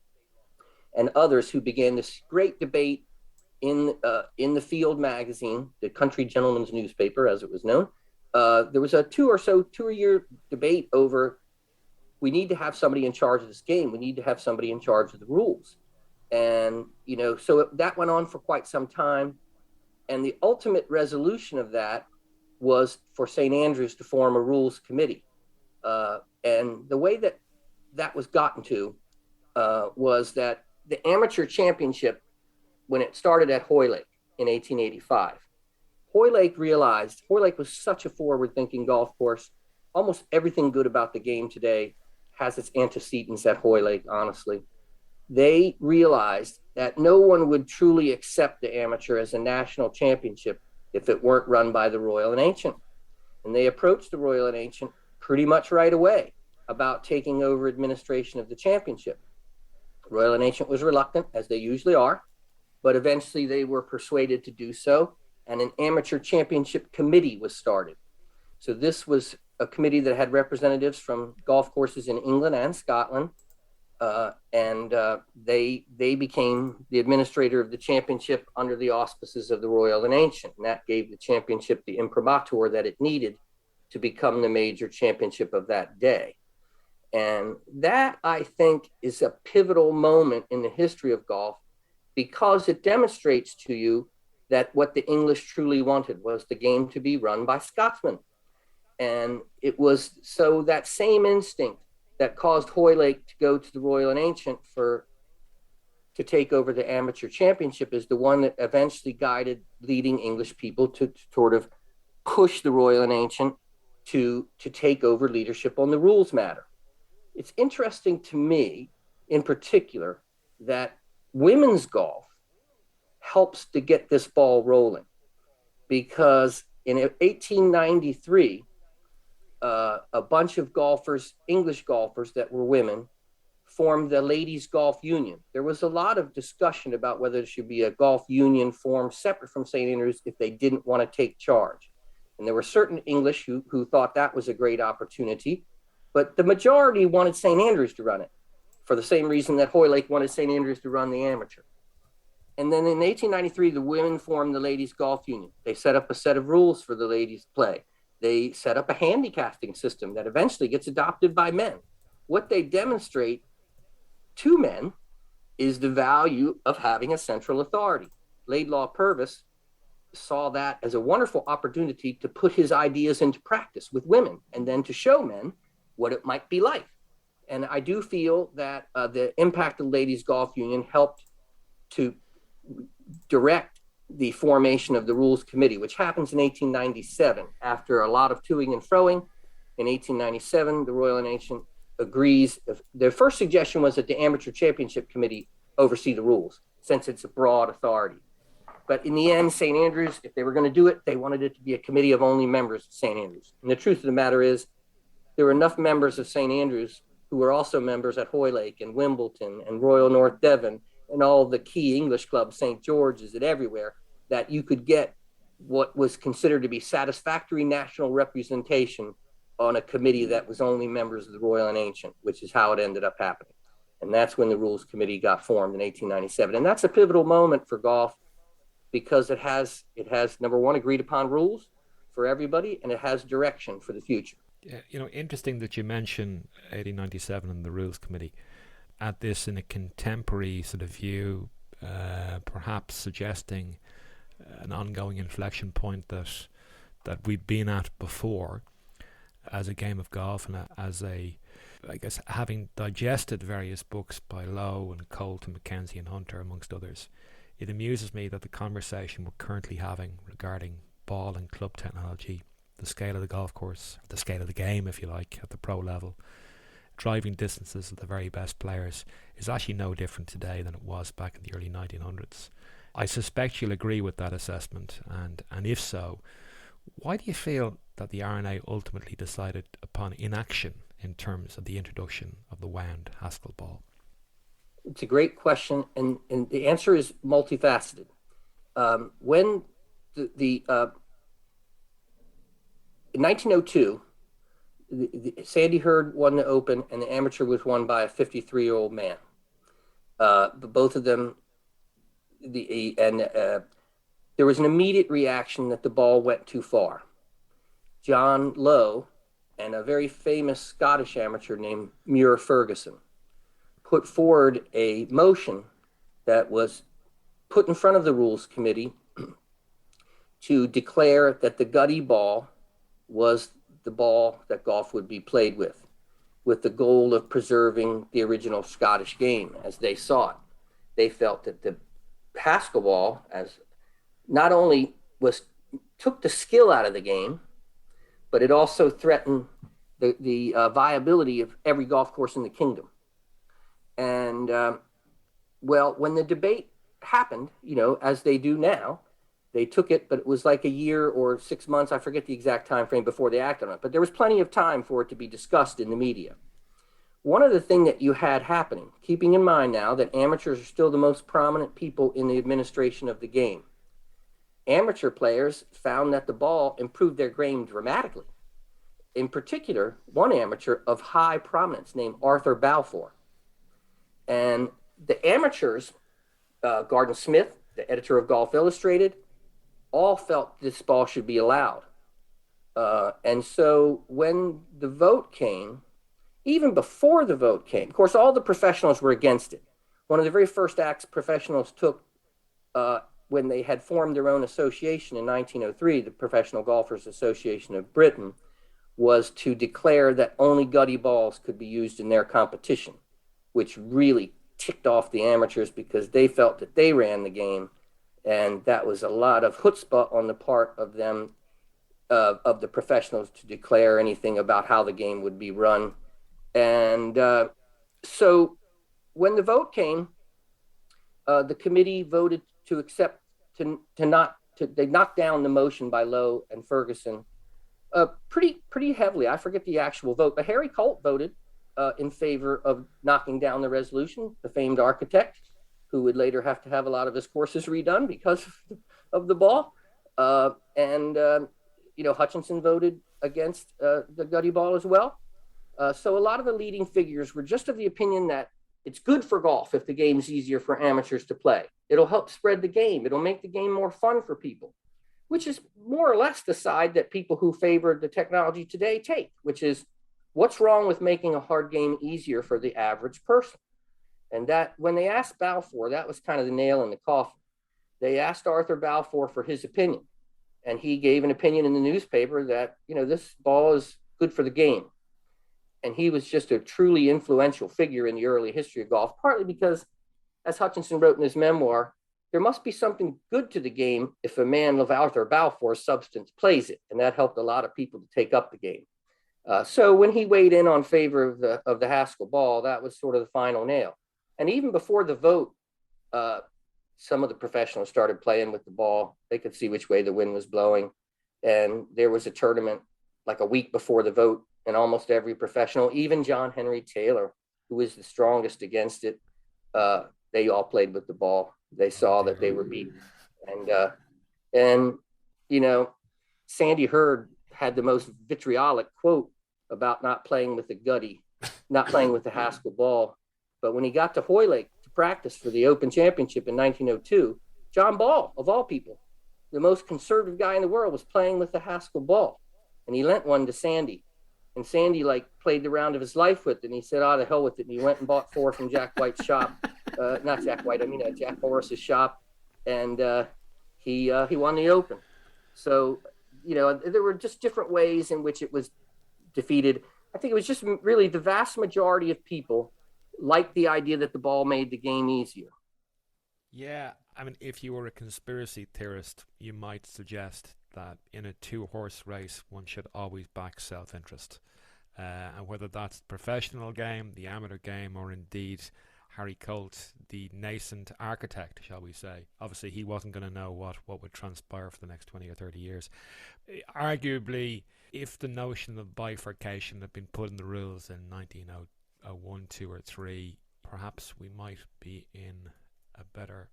and others who began this great debate in the Field magazine, the country gentleman's newspaper, as it was known. There was a two-year debate over, we need to have somebody in charge of this game. We need to have somebody in charge of the rules. And, so that went on for quite some time. And the ultimate resolution of that was for St. Andrews to form a rules committee. And the way that was gotten to was that the amateur championship, when it started at Hoylake in 1885, Hoylake was such a forward-thinking golf course. Almost everything good about the game today has its antecedents at Hoylake, honestly. They realized that no one would truly accept the amateur as a national championship if it weren't run by the Royal and Ancient. And they approached the Royal and Ancient pretty much right away about taking over administration of the championship. Royal and Ancient was reluctant, as they usually are, but eventually they were persuaded to do so, and an amateur championship committee was started. So this was a committee that had representatives from golf courses in England and Scotland, and they became the administrator of the championship under the auspices of the Royal and Ancient, and that gave the championship the imprimatur that it needed to become the major championship of that day. And that, I think, is a pivotal moment in the history of golf, because it demonstrates to you that what the English truly wanted was the game to be run by Scotsmen. And it was so that same instinct that caused Hoylake to go to the Royal and Ancient to take over the amateur championship is the one that eventually guided leading English people to sort of push the Royal and Ancient to take over leadership on the rules matter. It's interesting to me, in particular, that women's golf helps to get this ball rolling, because in 1893, a bunch of golfers, English golfers that were women, formed the Ladies' Golf Union. There was a lot of discussion about whether there should be a golf union formed separate from St. Andrews if they didn't want to take charge. And there were certain English who thought that was a great opportunity, but the majority wanted St. Andrews to run it, for the same reason that Hoylake wanted St. Andrews to run the amateur. And then in 1893, the women formed the Ladies' Golf Union. They set up a set of rules for the ladies to play. They set up a handicaping system that eventually gets adopted by men. What they demonstrate to men is the value of having a central authority. Laidlaw Purvis saw that as a wonderful opportunity to put his ideas into practice with women, and then to show men what it might be like. And I do feel that the impact of Ladies' Golf Union helped to direct the formation of the Rules Committee, which happens in 1897. After a lot of toing and froing, in 1897, the Royal and Ancient agrees. Their first suggestion was that the Amateur Championship Committee oversee the rules, since it's a broad authority. But in the end, St. Andrews, if they were going to do it, they wanted it to be a committee of only members of St. Andrews. And the truth of the matter is, there were enough members of St. Andrews who were also members at Hoylake and Wimbledon and Royal North Devon and all the key English clubs, St. George's and everywhere, that you could get what was considered to be satisfactory national representation on a committee that was only members of the Royal and Ancient, which is how it ended up happening. And that's when the Rules Committee got formed in 1897. And that's a pivotal moment for golf, because it has, number one, agreed upon rules for everybody, and it has direction for the future. Yeah, interesting that you mention 1897 and the Rules Committee. At this in a contemporary sort of view, perhaps suggesting an ongoing inflection point that we've been at before as a game of golf, and as I guess, having digested various books by Lowe and Colt and Mackenzie and Hunter, amongst others, it amuses me that the conversation we're currently having regarding ball and club technology the scale of the golf course, the scale of the game, if you like, at the pro level, driving distances of the very best players is actually no different today than it was back in the early 1900s. I suspect you'll agree with that assessment, and if so, why do you feel that the R&A ultimately decided upon inaction in terms of the introduction of the wound Haskell ball? It's a great question, and the answer is multifaceted. When in 1902, Sandy Hurd won the Open, and the amateur was won by a 53-year-old man. But both of them, there was an immediate reaction that the ball went too far. John Lowe and a very famous Scottish amateur named Muir Ferguson put forward a motion that was put in front of the Rules Committee to declare that the gutty ball was the ball that golf would be played with the goal of preserving the original Scottish game as they saw it. They felt that the Haskell ball, as not only took the skill out of the game, but it also threatened the viability of every golf course in the kingdom. And when the debate happened, as they do now, they took it, but it was like a year or 6 months, I forget the exact time frame, before they acted on it. But there was plenty of time for it to be discussed in the media. One of the things that you had happening, keeping in mind now that amateurs are still the most prominent people in the administration of the game, amateur players found that the ball improved their game dramatically. In particular, one amateur of high prominence named Arthur Balfour. And the amateurs, Gordon Smith, the editor of Golf Illustrated, all felt this ball should be allowed. And so when the vote came, even before the vote came, of course, all the professionals were against it. One of the very first acts professionals took when they had formed their own association in 1903, the Professional Golfers Association of Britain, was to declare that only gutty balls could be used in their competition, which really ticked off the amateurs because they felt that they ran the game. And that was a lot of chutzpah on the part of them, of the professionals, to declare anything about how the game would be run. And so when the vote came, the committee voted to accept, they knocked down the motion by Lowe and Ferguson pretty heavily. I forget the actual vote, but Harry Colt voted in favor of knocking down the resolution, the famed architect, who would later have to have a lot of his courses redone because of the ball. Hutchinson voted against the gutty ball as well. So a lot of the leading figures were just of the opinion that it's good for golf if the game's easier for amateurs to play. It'll help spread the game. It'll make the game more fun for people, which is more or less the side that people who favor the technology today take, which is what's wrong with making a hard game easier for the average person? And that when they asked Balfour, that was kind of the nail in the coffin. They asked Arthur Balfour for his opinion, and he gave an opinion in the newspaper that, this ball is good for the game. And he was just a truly influential figure in the early history of golf, partly because, as Hutchinson wrote in his memoir, there must be something good to the game if a man of Arthur Balfour's substance plays it. And that helped a lot of people to take up the game. So when he weighed in on favor of the Haskell ball, that was sort of the final nail. And even before the vote, some of the professionals started playing with the ball. They could see which way the wind was blowing. And there was a tournament like a week before the vote, and almost every professional, even John Henry Taylor, who was the strongest against it, they all played with the ball. They saw that they were beaten. And Sandy Hurd had the most vitriolic quote about not playing with the gutty, not playing with the Haskell ball. But when he got to Hoylake to practice for the Open Championship in 1902, John Ball, of all people, the most conservative guy in the world, was playing with the Haskell ball. And he lent one to Sandy. And Sandy played the round of his life with it. And he said, the hell with it. And he went and bought 4 from Jack White's shop. Not Jack White, Jack Morris's shop. And he won the Open. So, there were just different ways in which it was defeated. I think it was just really the vast majority of people liked the idea that the ball made the game easier. Yeah, if you were a conspiracy theorist, you might suggest that in a two-horse race, one should always back self-interest. And whether that's the professional game, the amateur game, or indeed Harry Colt, the nascent architect, shall we say. Obviously, he wasn't going to know what would transpire for the next 20 or 30 years. Arguably, if the notion of bifurcation had been put in the rules in 1901, 2 or 3, perhaps we might be in a better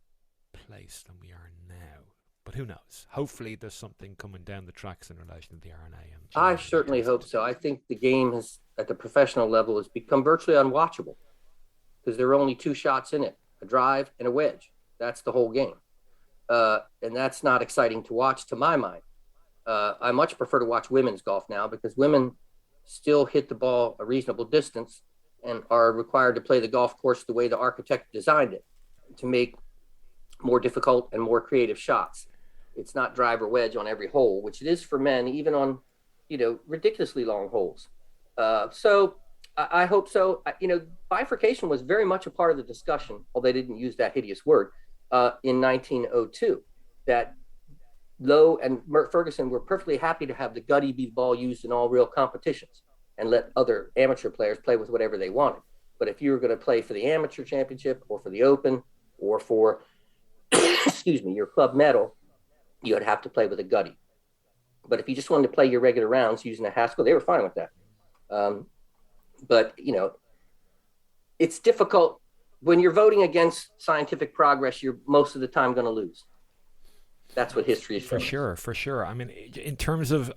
place than we are now. But who knows? Hopefully there's something coming down the tracks in relation to the RNA. And I certainly hope so. I think the game has, at the professional level, has become virtually unwatchable because there are only two shots in it, a drive and a wedge. That's the whole game. And that's not exciting to watch to my mind. I much prefer to watch women's golf now because women still hit the ball a reasonable distance and are required to play the golf course the way the architect designed it, to make more difficult and more creative shots. It's not drive or wedge on every hole, which it is for men, even on, ridiculously long holes. So I hope so. Bifurcation was very much a part of the discussion, although they didn't use that hideous word, in 1902, that Lowe and Mert Ferguson were perfectly happy to have the gutty be the ball used in all real competitions and let other amateur players play with whatever they wanted. But if you were going to play for the amateur championship or for the Open or for, your club medal, you would have to play with a gutty. But if you just wanted to play your regular rounds using a Haskell, they were fine with that. But it's difficult. When you're voting against scientific progress, you're most of the time going to lose. That's what history is showing. For sure. I mean, in terms of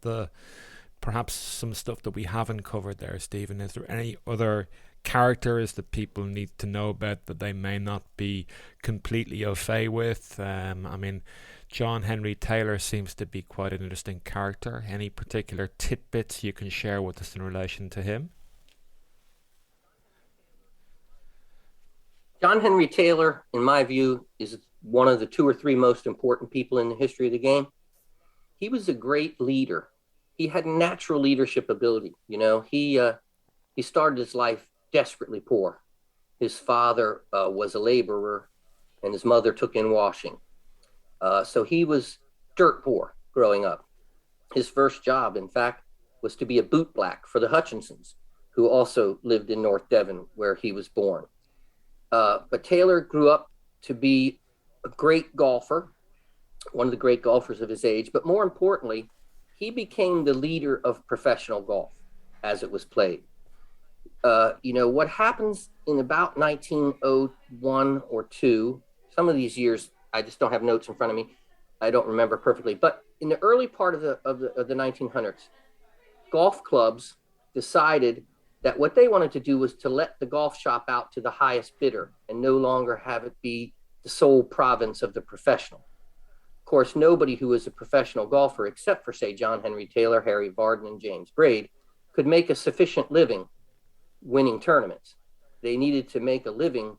perhaps some stuff that we haven't covered there, Stephen, is there any other characters that people need to know about that they may not be completely au fait with? John Henry Taylor seems to be quite an interesting character. Any particular tidbits you can share with us in relation to him? John Henry Taylor, in my view, is one of the two or three most important people in the history of the game. He was a great leader. He had natural leadership ability. He started his life desperately poor. His father was a laborer and his mother took in washing. So he was dirt poor growing up. His first job, in fact, was to be a bootblack for the Hutchinsons, who also lived in North Devon, where he was born. But Taylor grew up to be a great golfer, one of the great golfers of his age. But more importantly, he became the leader of professional golf as it was played. What happens in about 1901 or 2, some of these years, I just don't have notes in front of me. I don't remember perfectly. But in the early part of the 1900s, golf clubs decided that what they wanted to do was to let the golf shop out to the highest bidder and no longer have it be the sole province of the professional. Of course, nobody who was a professional golfer, except for, say, John Henry Taylor, Harry Vardon, and James Braid, could make a sufficient living winning tournaments. They needed to make a living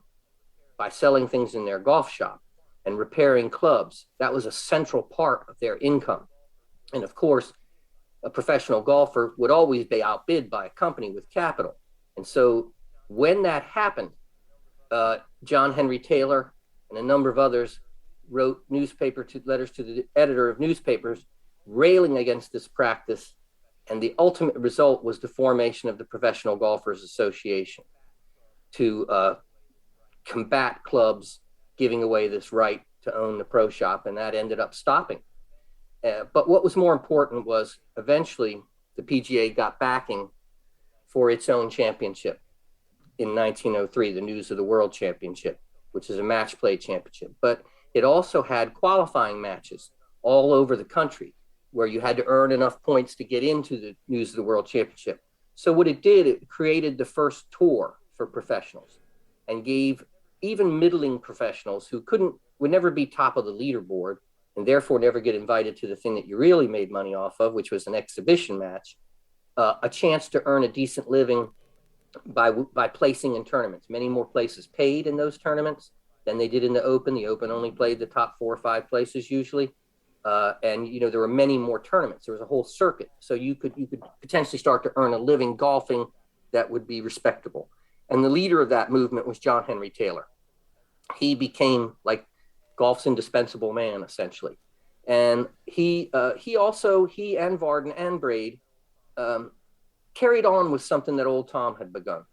by selling things in their golf shop and repairing clubs. That was a central part of their income. And of course, a professional golfer would always be outbid by a company with capital. And so when that happened, John Henry Taylor and a number of others wrote letters to the editor of newspapers railing against this practice. And the ultimate result was the formation of the Professional Golfers Association to combat clubs giving away this right to own the pro shop. And that ended up stopping. But what was more important was eventually the PGA got backing for its own championship in 1903, the News of the World Championship, which is a match play championship. But it also had qualifying matches all over the country where you had to earn enough points to get into the News of the World Championship. So what it did, it created the first tour for professionals and gave even middling professionals who would never be top of the leaderboard and therefore never get invited to the thing that you really made money off of, which was an exhibition match, a chance to earn a decent living by placing in tournaments. Many more places paid in those tournaments than they did in the Open. The Open only played the top 4 or 5 places usually. And there were many more tournaments. There was a whole circuit. So you could potentially start to earn a living golfing that would be respectable. And the leader of that movement was John Henry Taylor. He became like golf's indispensable man, essentially. And he and Varden and Braid carried on with something that old Tom had begun.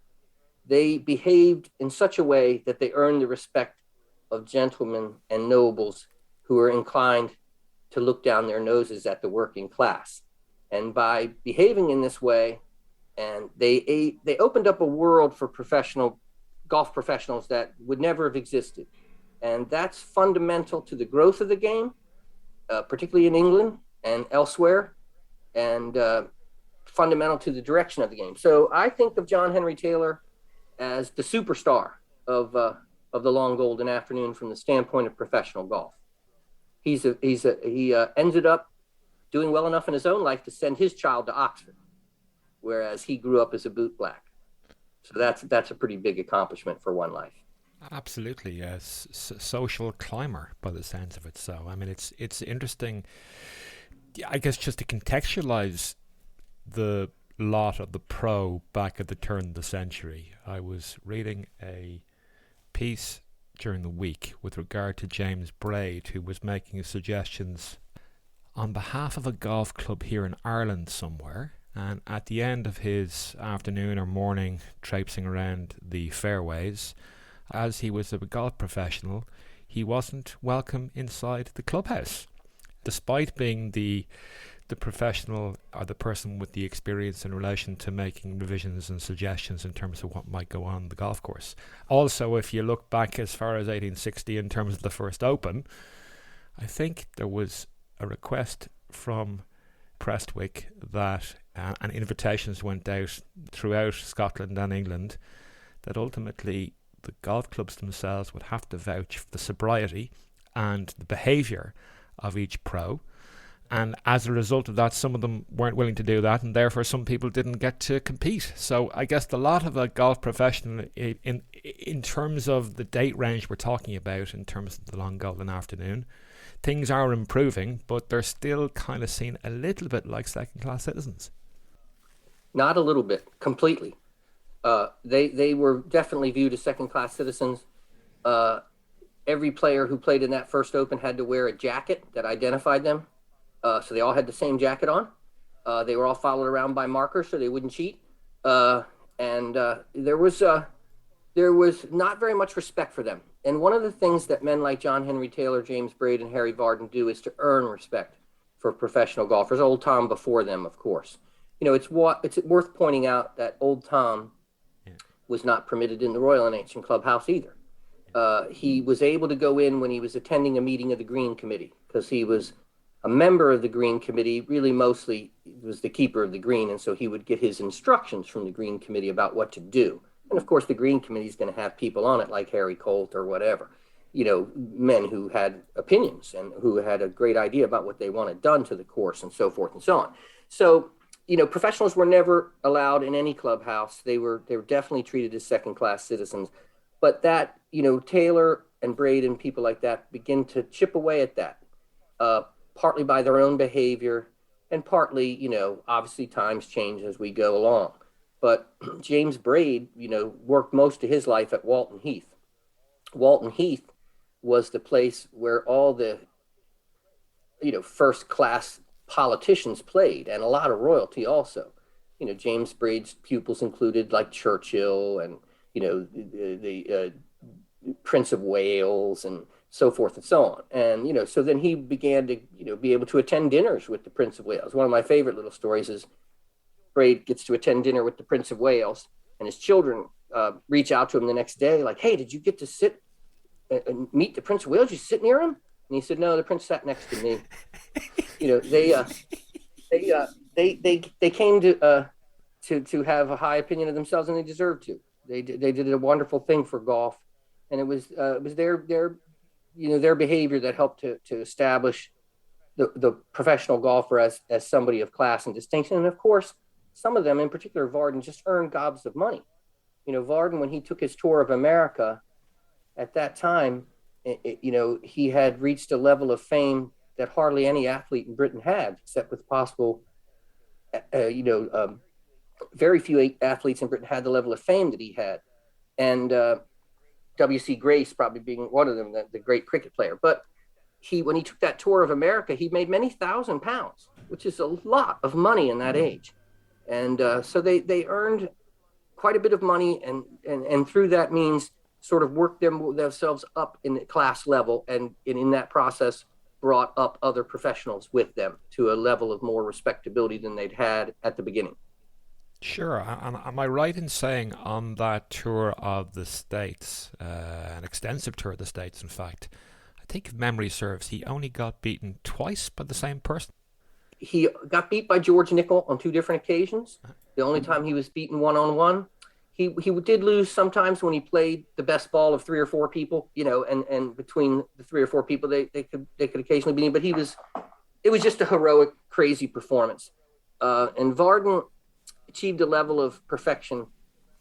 They behaved in such a way that they earned the respect of gentlemen and nobles who were inclined to look down their noses at the working class. And by behaving in this way, and they opened up a world for golf professionals that would never have existed. And that's fundamental to the growth of the game, particularly in England and elsewhere, and fundamental to the direction of the game. So I think of John Henry Taylor as the superstar of the long golden afternoon from the standpoint of professional golf. He ended up doing well enough in his own life to send his child to Oxford, whereas he grew up as a bootblack. So that's a pretty big accomplishment for one life. Absolutely, yes. Social climber, by the sounds of it. So, I mean, it's interesting, I guess, just to contextualize the lot of the pro back at the turn of the century. I was reading a piece during the week with regard to James Braid, who was making suggestions on behalf of a golf club here in Ireland somewhere. And at the end of his afternoon or morning traipsing around the fairways, as he was a golf professional, he wasn't welcome inside the clubhouse, despite being the professional or the person with the experience in relation to making revisions and suggestions in terms of what might go on the golf course. Also, if you look back as far as 1860 in terms of the first Open, I think there was a request from Prestwick that and invitations went out throughout Scotland and England that ultimately the golf clubs themselves would have to vouch for the sobriety and the behaviour of each pro. And as a result of that, some of them weren't willing to do that, and therefore some people didn't get to compete. So I guess the lot of a golf professional, in terms of the date range we're talking about, in terms of the long golden afternoon, things are improving, but they're still kind of seen a little bit like second-class citizens. Not a little bit, completely. They were definitely viewed as second-class citizens. Every player who played in that first Open had to wear a jacket that identified them. So they all had the same jacket on. They were all followed around by markers so they wouldn't cheat. And there was not very much respect for them. And one of the things that men like John Henry Taylor, James Braid, and Harry Varden do is to earn respect for professional golfers. Old Tom before them, of course. You know, it's worth pointing out that Old Tom was not permitted in the Royal and Ancient Clubhouse either. He was able to go in when he was attending a meeting of the Green Committee, because he was a member of the Green Committee, really mostly was the keeper of the green, and so he would get his instructions from the Green Committee about what to do. And of course, the Green Committee is going to have people on it like Harry Colt or whatever, you know, men who had opinions and who had a great idea about what they wanted done to the course and so forth and so on. So, you know, professionals were never allowed in any clubhouse. They were definitely treated as second-class citizens. But that, you know, Taylor and Braid and people like that begin to chip away at that, partly by their own behavior and partly, you know, obviously times change as we go along. But James Braid, you know, worked most of his life at Walton Heath. Walton Heath was the place where all the, you know, first-class politicians played, and a lot of royalty also. You know, James Braid's pupils included like Churchill and, you know, the Prince of Wales and so forth and so on. And, you know, so then he began to, you know, be able to attend dinners with the Prince of Wales. One of my favorite little stories is Braid gets to attend dinner with the Prince of Wales, and his children reach out to him the next day like, hey, did you get to sit and meet the Prince of Wales? Did you sit near him? And he said, no, the prince sat next to me. You know, they came to have a high opinion of themselves, and they deserved to. They did a wonderful thing for golf, and it was their you know, their behavior that helped to establish the professional golfer as somebody of class and distinction. And of course, some of them, in particular Varden, just earned gobs of money. You know, Varden, when he took his tour of America, at that time, you know, he had reached a level of fame that hardly any athlete in Britain had, except with possible, very few athletes in Britain had the level of fame that he had. And W.C. Grace probably being one of them, the great cricket player. But when he took that tour of America, he made many £1,000s, which is a lot of money in that age. And so they earned quite a bit of money, and through that means sort of worked themselves up in the class level, and in that process brought up other professionals with them to a level of more respectability than they'd had at the beginning. Sure. And am I right in saying on that tour of the States, an extensive tour of the States, in fact, I think if memory serves, he only got beaten twice by the same person? He got beat by George Nickel on 2 different occasions. The only time he was beaten one-on-one. He did lose sometimes when he played the best ball of 3 or 4 people, and between the 3 or 4 people, they could occasionally beat him. But it was just a heroic, crazy performance. And Varden achieved a level of perfection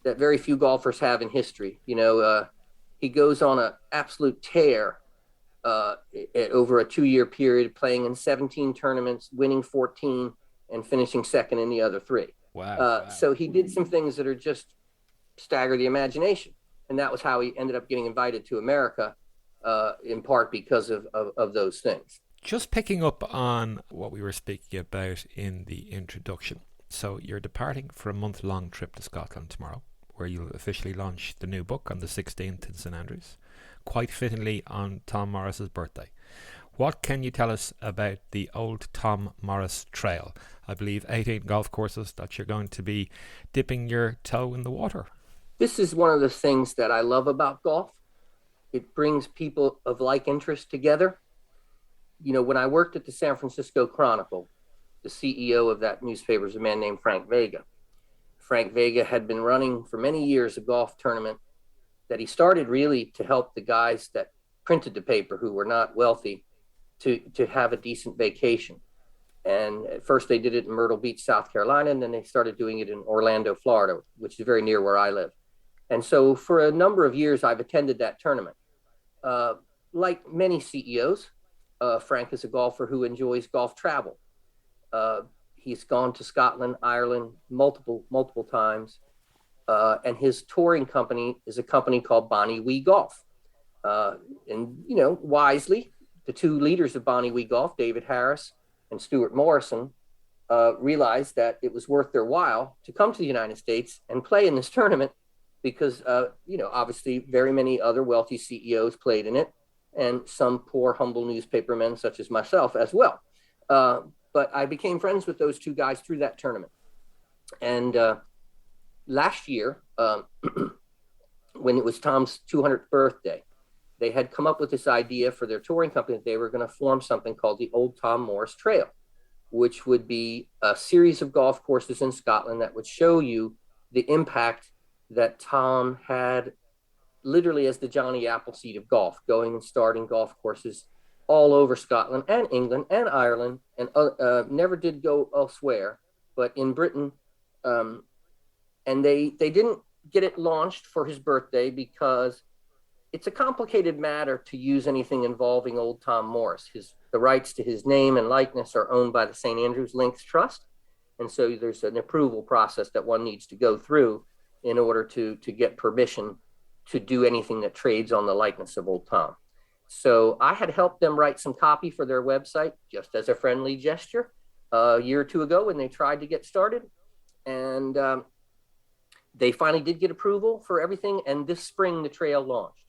that very few golfers have in history. He goes on an absolute tear over a 2-year period, playing in 17 tournaments, winning 14, and finishing second in the other 3. Wow. So he did some things that are just stagger the imagination. And that was how he ended up getting invited to America, in part because of those things. Just picking up on what we were speaking about in the introduction. So you're departing for a month-long trip to Scotland tomorrow, where you'll officially launch the new book on the 16th in St Andrews, quite fittingly on Tom Morris's birthday. What can you tell us about the Old Tom Morris Trail? I believe 18 golf courses that you're going to be dipping your toe in the water. This is one of the things that I love about golf. It brings people of like interest together. When I worked at the San Francisco Chronicle, the CEO of that newspaper is a man named Frank Vega. Frank Vega had been running for many years a golf tournament that he started really to help the guys that printed the paper who were not wealthy to have a decent vacation. And at first they did it in Myrtle Beach, South Carolina, and then they started doing it in Orlando, Florida, which is very near where I live. And so for a number of years, I've attended that tournament. Like many CEOs, Frank is a golfer who enjoys golf travel. He's gone to Scotland, Ireland, multiple times. And his touring company is a company called Bonnie Wee Golf. And wisely, the 2 leaders of Bonnie Wee Golf, David Harris and Stuart Morrison, realized that it was worth their while to come to the United States and play in this tournament because, obviously very many other wealthy CEOs played in it, and some poor, humble newspapermen such as myself as well. But I became friends with those 2 guys through that tournament. And last year, when it was Tom's 200th birthday, they had come up with this idea for their touring company that they were going to form something called the Old Tom Morris Trail, which would be a series of golf courses in Scotland that would show you the impact that Tom had literally as the Johnny Appleseed of golf, going and starting golf courses all over Scotland and England and Ireland, and never did go elsewhere, but in Britain. And they didn't get it launched for his birthday because it's a complicated matter to use anything involving Old Tom Morris. The rights to his name and likeness are owned by the St. Andrews Links Trust. And so there's an approval process that one needs to go through in order to get permission to do anything that trades on the likeness of Old Tom. So I had helped them write some copy for their website just as a friendly gesture a year or 2 ago when they tried to get started. And they finally did get approval for everything. And this spring, the trail launched.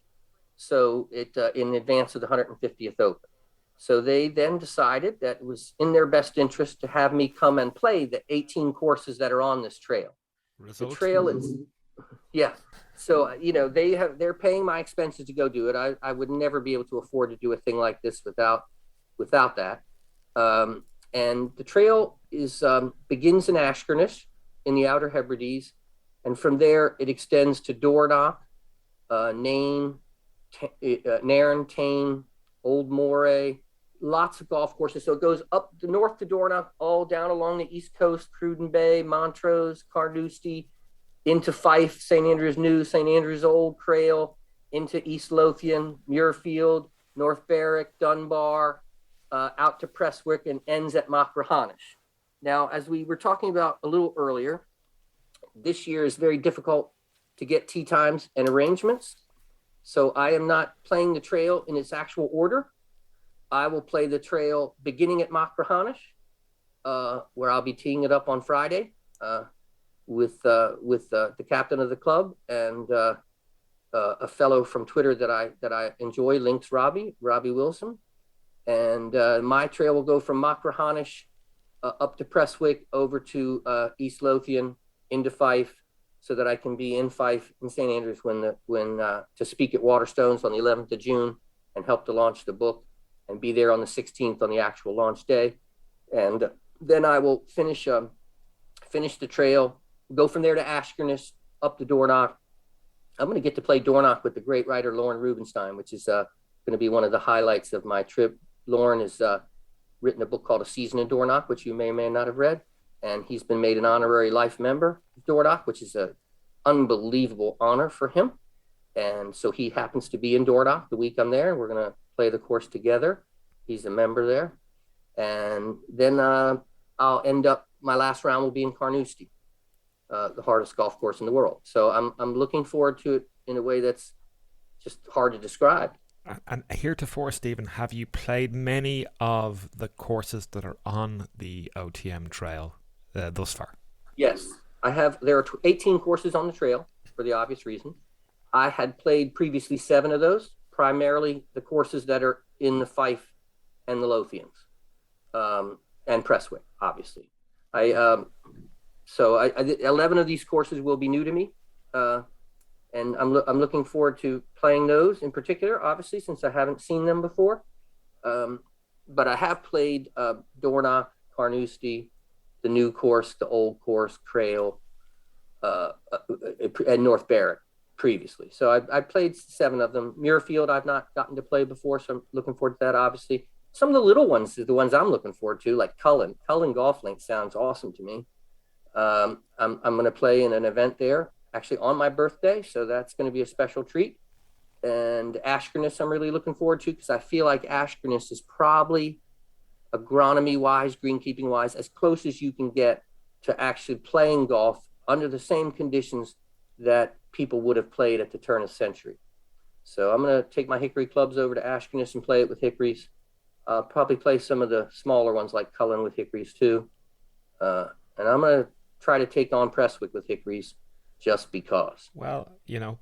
So it in advance of the 150th Open. So they then decided that it was in their best interest to have me come and play the 18 courses that are on this trail. The trail is, yeah. So, they're paying my expenses to go do it. I would never be able to afford to do a thing like this without that. And the trail begins in Ashkernish in the Outer Hebrides. And from there, it extends to Dornoch, Nairn, Tane, Old Moray, lots of golf courses. So it goes up the north to Dornoch, all down along the east coast, Cruden Bay, Montrose, Carnoustie, into Fife, St. Andrews New, St. Andrews Old, Crail, into East Lothian, Muirfield, North Berwick, Dunbar, out to Prestwick, and ends at Machrihanish. Now, as we were talking about a little earlier, this year is very difficult to get tee times and arrangements. So I am not playing the trail in its actual order. I will play the trail beginning at Machrihanish, where I'll be teeing it up on Friday with the captain of the club and a fellow from Twitter that I enjoy, Links Robbie Wilson. And my trail will go from Machrihanish up to Prestwick, over to East Lothian, into Fife, so that I can be in Fife in St. Andrews to speak at Waterstones on the 11th of June and help to launch the book, and be there on the 16th on the actual launch day. And then I will finish the trail, go from there to Ashkernish, up to Dornoch. I'm going to get to play Dornoch with the great writer Lauren Rubinstein, which is going to be one of the highlights of my trip. Lauren has written a book called A Season in Dornoch, which you may or may not have read. And he's been made an honorary life member of Dornoch, which is an unbelievable honor for him. And so he happens to be in Dornoch the week I'm there. We're going to play the course together. He's a member there. And then I'll end up, my last round will be in Carnoustie, the hardest golf course in the world. So I'm looking forward to it in a way that's just hard to describe. And heretofore, Stephen, have you played many of the courses that are on the OTM trail thus far? Yes, I have. There are 18 courses on the trail, for the obvious reason. I had played previously 7 of those, primarily the courses that are in the Fife and the Lothians, and Prestwick, obviously. 11 of these courses will be new to me. And I'm looking forward to playing those in particular, obviously, since I haven't seen them before. But I have played Dornoch, Carnoustie, the new course, the old course, Crail, and North Barrett previously. So I played 7 of them. Muirfield I've not gotten to play before, so I'm looking forward to that, obviously. Some of the little ones are the ones I'm looking forward to, like Cullen. Cullen Golf Link sounds awesome to me. I'm going to play in an event there, actually on my birthday, so that's going to be a special treat. And Ashkernish I'm really looking forward to, because I feel like Ashkernish is probably, agronomy-wise, greenkeeping-wise, as close as you can get to actually playing golf under the same conditions that people would have played at the turn of the century. So I'm going to take my hickory clubs over to Ashkernish and play it with hickories. I'll probably play some of the smaller ones like Cullen with hickories too. And I'm going to try to take on Prestwick with hickories, just because. Well,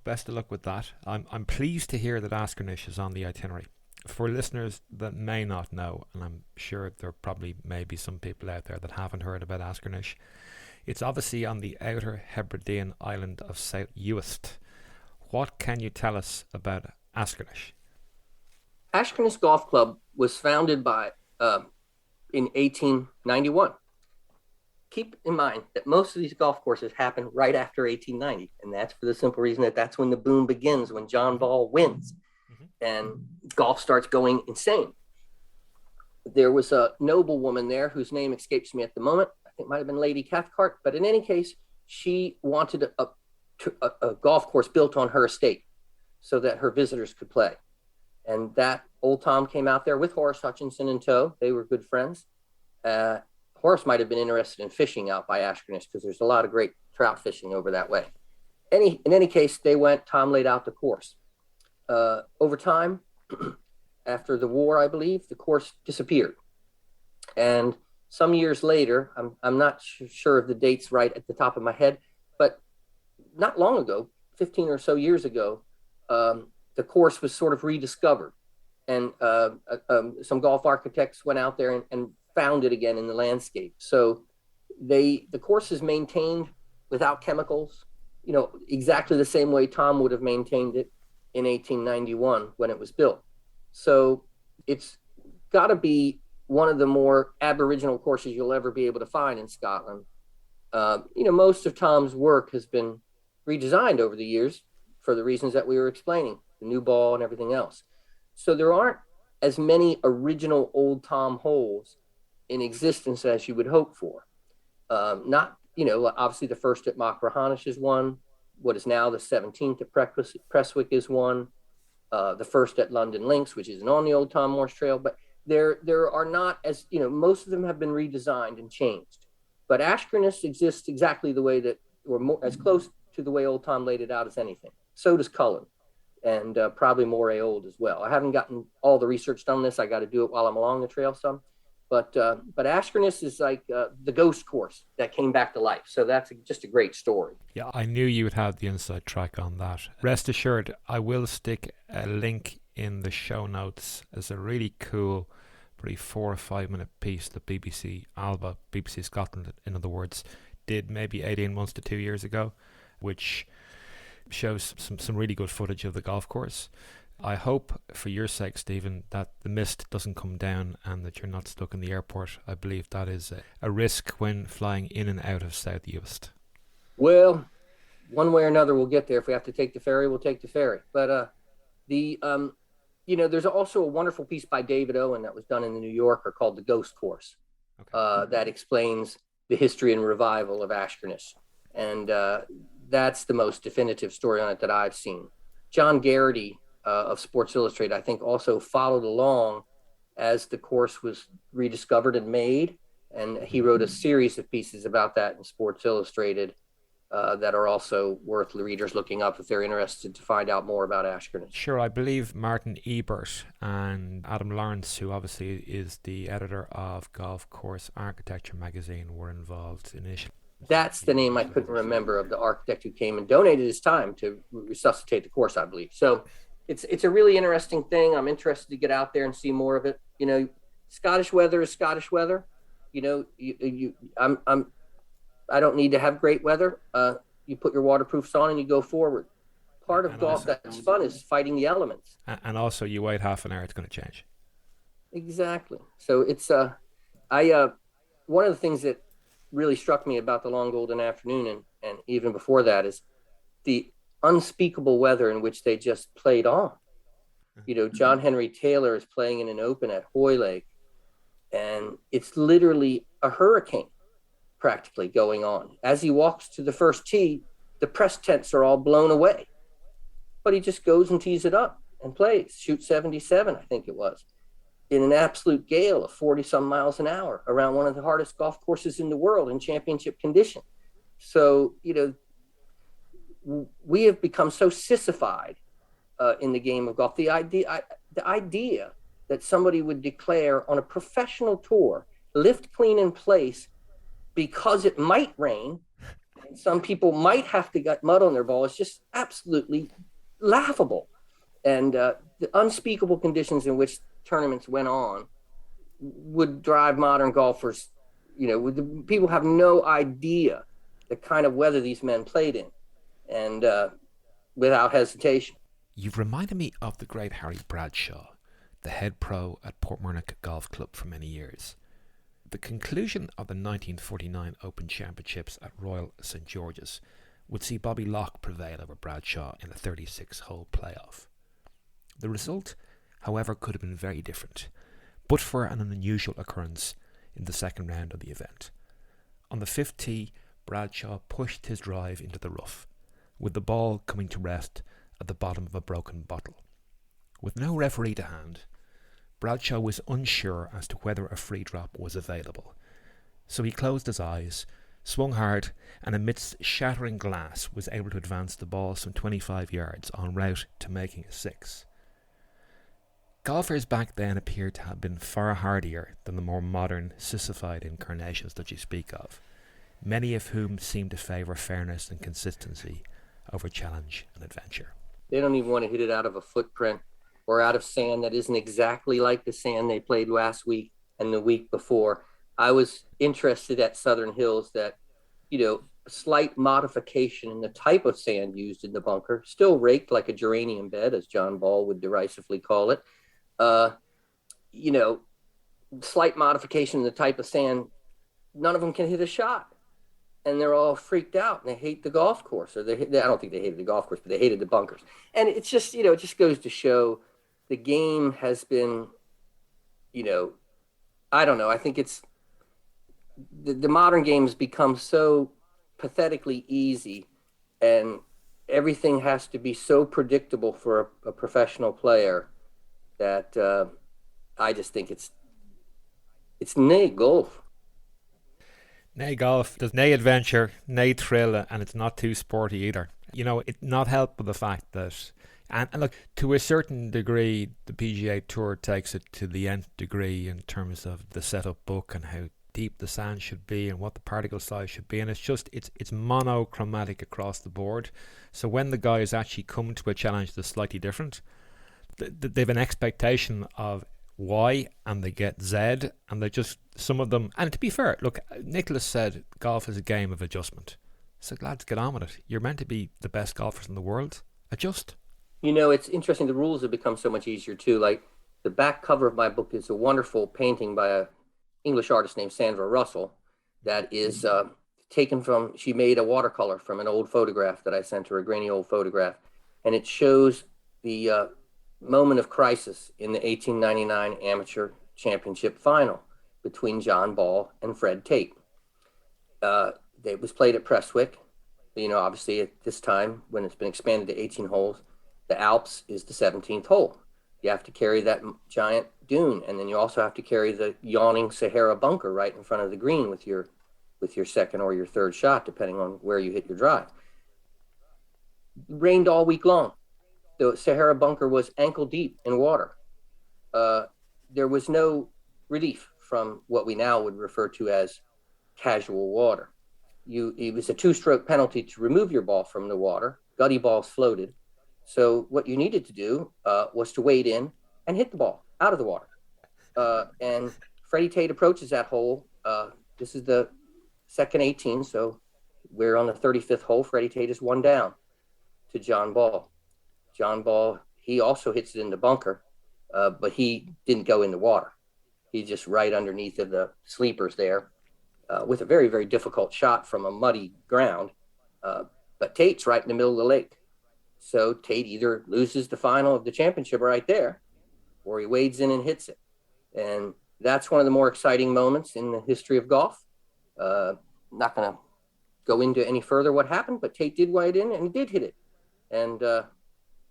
best of luck with that. I'm pleased to hear that Ashkernish is on the itinerary. For listeners that may not know, and I'm sure there probably may be some people out there that haven't heard about Ashkernish, it's obviously on the outer Hebridean island of South Uist. What can you tell us about Ashkernish? Ashkernish Golf Club was founded in 1891. Keep in mind that most of these golf courses happen right after 1890, and that's for the simple reason that that's when the boom begins, when John Ball wins, and golf starts going insane. There was a noblewoman there whose name escapes me at the moment. I think it might have been Lady Cathcart, but in any case, she wanted a golf course built on her estate so that her visitors could play. And that old Tom came out there with Horace Hutchinson in tow. They were good friends. Horace might have been interested in fishing out by Ashkernish, because there's a lot of great trout fishing over that way. In any case, they went. Tom laid out the course. Over time, after the war, I believe, the course disappeared. And some years later, I'm not sure of the dates right at the top of my head, but not long ago, 15 or so years ago, the course was sort of rediscovered. And some golf architects went out there and found it again in the landscape. So the course is maintained without chemicals, exactly the same way Tom would have maintained it in 1891 when it was built. So it's got to be one of the more aboriginal courses you'll ever be able to find in Scotland. Most of Tom's work has been redesigned over the years for the reasons that we were explaining, the new ball and everything else. So there aren't as many original old Tom holes in existence as you would hope for. Obviously the first at Machrihanish is one. What is now the 17th at Prestwick is one. The first at London Links, which isn't on the old Tom Morse Trail, but there are not as, most of them have been redesigned and changed. But Ashkernish exists exactly the way that, or more, as close to the way old Tom laid it out as anything. So does Cullen. and probably moray old as well. I haven't gotten all the research done on this. I got to do it while I'm along the trail some. But Ashkernis is like the ghost course that came back to life. So that's just a great story. Yeah, I knew you would have the inside track on that. Rest assured, I will stick a link in the show notes as a really cool, pretty 4 or 5 minute piece that BBC Alba, BBC Scotland, in other words, did maybe 18 months to 2 years ago, which shows some really good footage of the golf course. I hope, for your sake, Stephen, that the mist doesn't come down and that you're not stuck in the airport. I believe that is a risk when flying in and out of South Uist. Well, one way or another, we'll get there. If we have to take the ferry, we'll take the ferry. But there's also a wonderful piece by David Owen that was done in the New Yorker called The Ghost Course, that explains the history and revival of Ashkernis. And that's the most definitive story on it that I've seen. John Garrity of Sports Illustrated, I think, also followed along as the course was rediscovered and made. And he wrote a series of pieces about that in Sports Illustrated that are also worth readers looking up if they're interested to find out more about Ashkernis. Sure, I believe Martin Ebert and Adam Lawrence, who obviously is the editor of Golf Course Architecture magazine, were involved initially. That's the name I couldn't remember of the architect who came and donated his time to resuscitate the course, I believe. So it's a really interesting thing. I'm interested to get out there and see more of it. You know, Scottish weather is Scottish weather. You know, I don't need to have great weather. You put your waterproofs on and you go forward. Part of golf that's fun is fighting the elements. And also, you wait half an hour, it's going to change. Exactly. So it's one of the things that really struck me about the long golden afternoon and even before that is the unspeakable weather in which they just played on. You know, John Henry Taylor is playing in an open at Hoylake, and it's literally a hurricane practically going on. As he walks to the first tee, the press tents are all blown away, but he just goes and tees it up and plays, shoots 77, I think it was, in an absolute gale of 40 some miles an hour around one of the hardest golf courses in the world in championship condition. So, you know, we have become so sissified in the game of golf. The idea that somebody would declare on a professional tour, lift clean in place because it might rain, and some people might have to get mud on their ball, is just absolutely laughable. And the unspeakable conditions in which tournaments went on would drive modern golfers, you know, people have no idea the kind of weather these men played in, and without hesitation. You've reminded me of the great Harry Bradshaw, the head pro at Portmarnock Golf Club for many years. The conclusion of the 1949 Open Championships at Royal St George's would see Bobby Locke prevail over Bradshaw in a 36-hole playoff. The result, however, could have been very different, but for an unusual occurrence in the second round of the event. On the fifth tee, Bradshaw pushed his drive into the rough, with the ball coming to rest at the bottom of a broken bottle. With no referee to hand, Bradshaw was unsure as to whether a free drop was available, so he closed his eyes, swung hard, and amidst shattering glass was able to advance the ball some 25 yards en route to making a six. Golfers back then appeared to have been far hardier than the more modern, sissified incarnations that you speak of, many of whom seem to favour fairness and consistency over challenge and adventure. They don't even want to hit it out of a footprint or out of sand that isn't exactly like the sand they played last week and the week before. I was interested at Southern Hills that, you know, a slight modification in the type of sand used in the bunker, still raked like a geranium bed, as John Ball would derisively call it. You know, slight modification in the type of sand, none of them can hit a shot. And they're all freaked out and they hate the golf course, or I don't think they hated the golf course, but they hated the bunkers. And it's just, you know, it just goes to show the game has been, you know, I don't know. I think it's the modern game has become so pathetically easy, and everything has to be so predictable for a professional player that I just think it's nae golf. Nae golf, there's nae adventure, nae thrill, and it's not too sporty either. You know, it's not helped by the fact that And look, to a certain degree, the PGA Tour takes it to the nth degree in terms of the setup book and how deep the sand should be and what the particle size should be. And it's monochromatic across the board. So when the guys actually come to a challenge that's slightly different, they've an expectation of Y and they get Z, and they just, some of them, and to be fair, look, Nicholas said golf is a game of adjustment. So lads, get on with it. You're meant to be the best golfers in the world. Adjust. It's interesting. The rules have become so much easier too. Like the back cover of my book is a wonderful painting by a English artist named Sandra Russell that is taken from, she made a watercolor from an old photograph that I sent her, a grainy old photograph. And it shows the moment of crisis in the 1899 Amateur Championship final between John Ball and Fred Tate. It was played at Prestwick. Obviously at this time, when it's been expanded to 18 holes, the Alps is the 17th hole. You have to carry that giant dune, and then you also have to carry the yawning Sahara bunker right in front of the green with your second or your third shot, depending on where you hit your drive. It rained all week long. The Sahara bunker was ankle deep in water. There was no relief from what we now would refer to as casual water. It was a 2-stroke penalty to remove your ball from the water. Gutty balls floated. So what you needed to do was to wade in and hit the ball out of the water. And Freddie Tate approaches that hole. This is the second 18, so we're on the 35th hole. Freddie Tate is 1 down to John Ball. John Ball, he also hits it in the bunker, but he didn't go in the water. He's just right underneath of the sleepers there with a very, very difficult shot from a muddy ground. But Tate's right in the middle of the lake. So Tate either loses the final of the championship right there, or he wades in and hits it. And that's one of the more exciting moments in the history of golf. Not going to go into any further what happened, but Tate did wade in and he did hit it. And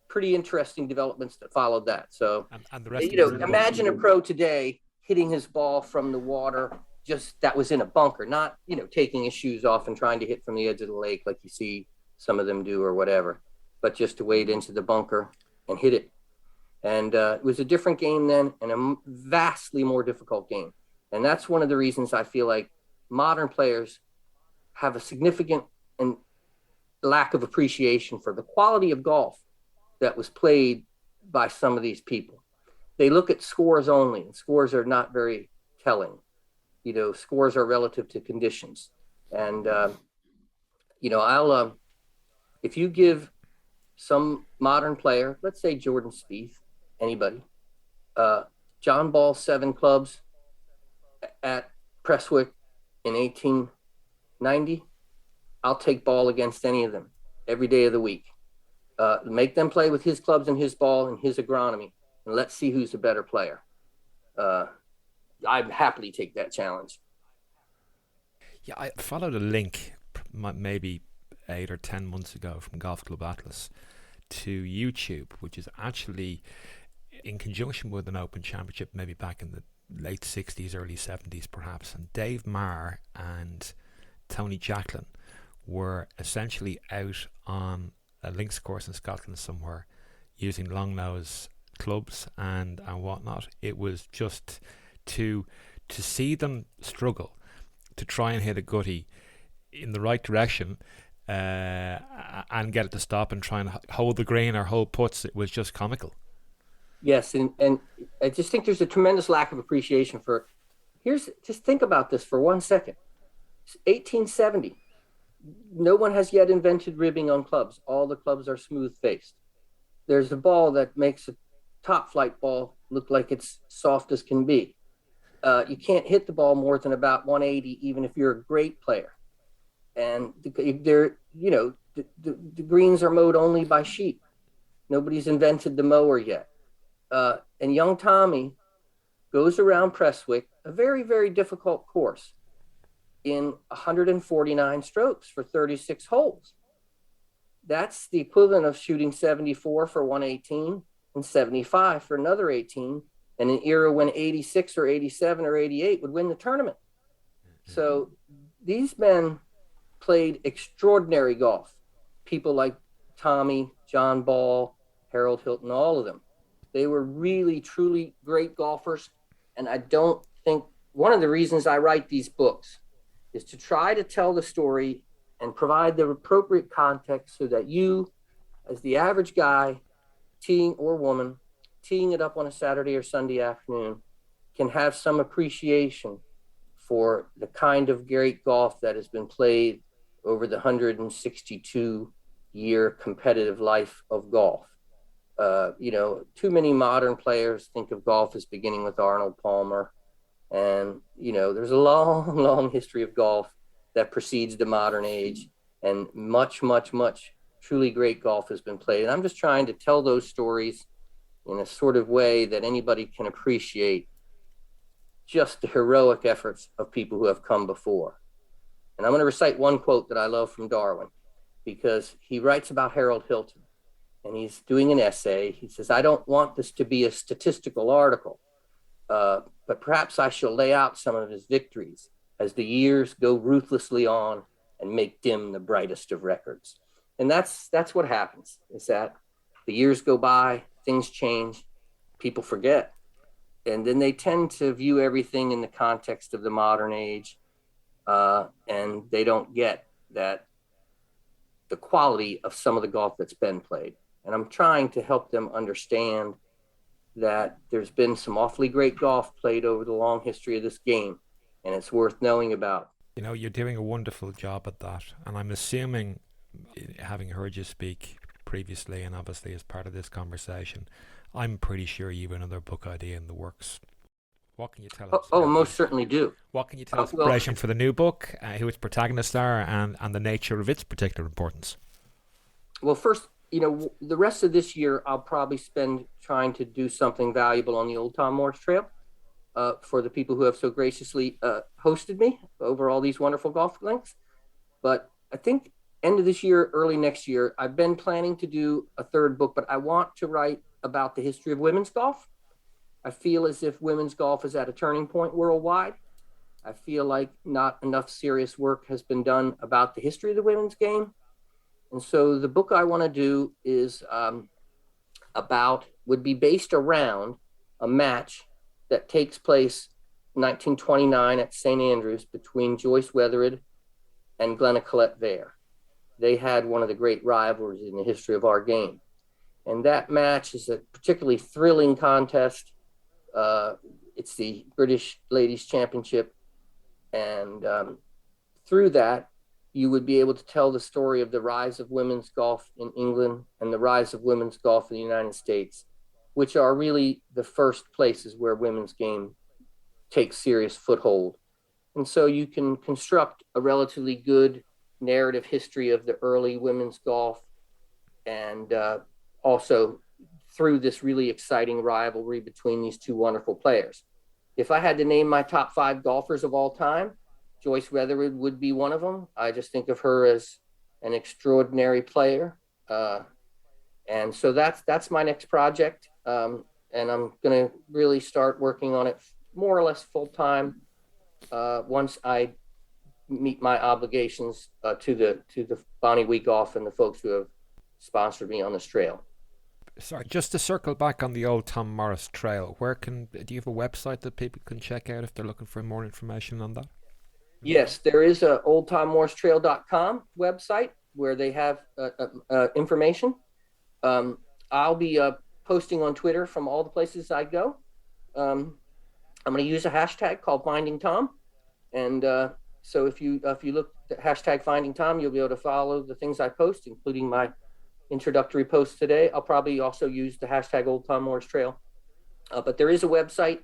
pretty interesting developments that followed that. So, and the rest imagine a pro today hitting his ball from the water, just that was in a bunker, not, taking his shoes off and trying to hit from the edge of the lake like you see some of them do or whatever, but just to wade into the bunker and hit it. And it was a different game then and a vastly more difficult game. And that's one of the reasons I feel like modern players have a significant and lack of appreciation for the quality of golf that was played by some of these people. They look at scores only, and scores are not very telling. Scores are relative to conditions. And, if you give some modern player, let's say Jordan Spieth, anybody, John Ball 7 clubs at Prestwick in 1890, I'll take Ball against any of them every day of the week. Make them play with his clubs and his ball and his agronomy, and let's see who's the better player. I'd happily take that challenge. Yeah, I followed a link maybe 8 or 10 months ago from Golf Club Atlas to YouTube, which is actually in conjunction with an Open Championship, maybe back in the late 60s, early 70s perhaps. And Dave Marr and Tony Jacklin were essentially out on a links course in Scotland somewhere using long nose clubs and whatnot. It was just to see them struggle to try and hit a gutty in the right direction and get it to stop and try and hold the green or hold putts. It was just comical. Yes, and I just think there's a tremendous lack of appreciation for. Just think about this for 1 second. It's 1870. No one has yet invented ribbing on clubs. All the clubs are smooth faced. There's a ball that makes a top flight ball look like it's soft as can be. You can't hit the ball more than about 180, even if you're a great player. And the greens are mowed only by sheep. Nobody's invented the mower yet. And young Tommy goes around Prestwick, a very, very difficult course, in 149 strokes for 36 holes. That's the equivalent of shooting 74 for 118 and 75 for another 18, in an era when 86 or 87 or 88 would win the tournament. So these men played extraordinary golf. People like Tommy, John Ball, Harold Hilton, all of them. They were really, truly great golfers. And I don't think one of the reasons I write these books is to try to tell the story and provide the appropriate context so that you, as the average guy, teeing or woman, teeing it up on a Saturday or Sunday afternoon, can have some appreciation for the kind of great golf that has been played over the 162-year competitive life of golf. Too many modern players think of golf as beginning with Arnold Palmer. And, there's a long, long history of golf that precedes the modern age. And much, much, much truly great golf has been played. And I'm just trying to tell those stories in a sort of way that anybody can appreciate just the heroic efforts of people who have come before. And I'm going to recite one quote that I love from Darwin, because he writes about Harold Hilton, and he's doing an essay. He says, "I don't want this to be a statistical article, but perhaps I shall lay out some of his victories as the years go ruthlessly on and make dim the brightest of records." And that's what happens, is that the years go by, things change, people forget. And then they tend to view everything in the context of the modern age, and they don't get that the quality of some of the golf that's been played. And I'm trying to help them understand that there's been some awfully great golf played over the long history of this game, and it's worth knowing about. You're doing a wonderful job at that. And I'm assuming, having heard you speak previously and obviously as part of this conversation, I'm pretty sure you have another book idea in the works. What can you tell us? Oh, most certainly do. What can you tell us in relation for the new book, who its protagonists are, and the nature of its particular importance? Well, first, the rest of this year, I'll probably spend trying to do something valuable on the Old Tom Morris Trail for the people who have so graciously hosted me over all these wonderful golf links. But I think end of this year, early next year, I've been planning to do a third book, but I want to write about the history of women's golf. I feel as if women's golf is at a turning point worldwide. I feel like not enough serious work has been done about the history of the women's game. And so the book I want to do is would be based around a match that takes place in 1929 at St. Andrews between Joyce Weathered and Glenna Collette Vare. They had one of the great rivalries in the history of our game. And that match is a particularly thrilling contest. It's the British Ladies Championship. And through that, you would be able to tell the story of the rise of women's golf in England and the rise of women's golf in the United States, which are really the first places where women's game takes serious foothold. And so you can construct a relatively good narrative history of the early women's golf, and also through this really exciting rivalry between these two wonderful players. If I had to name my top 5 golfers of all time, Joyce Weathered would be one of them. I just think of her as an extraordinary player. And so that's my next project. And I'm going to really start working on it more or less full time once I meet my obligations to the Bonnie Wheat Golf and the folks who have sponsored me on this trail. Sorry, just to circle back on the Old Tom Morris Trail, do you have a website that people can check out if they're looking for more information on that? Yes, there is a oldtommorristrail.com website where they have information. I'll be posting on Twitter from all the places I go. I'm going to use a hashtag called Finding Tom, and so if you look at hashtag Finding Tom, you'll be able to follow the things I post, including my introductory post today. I'll probably also use the hashtag Old Tom Morris Trail, but there is a website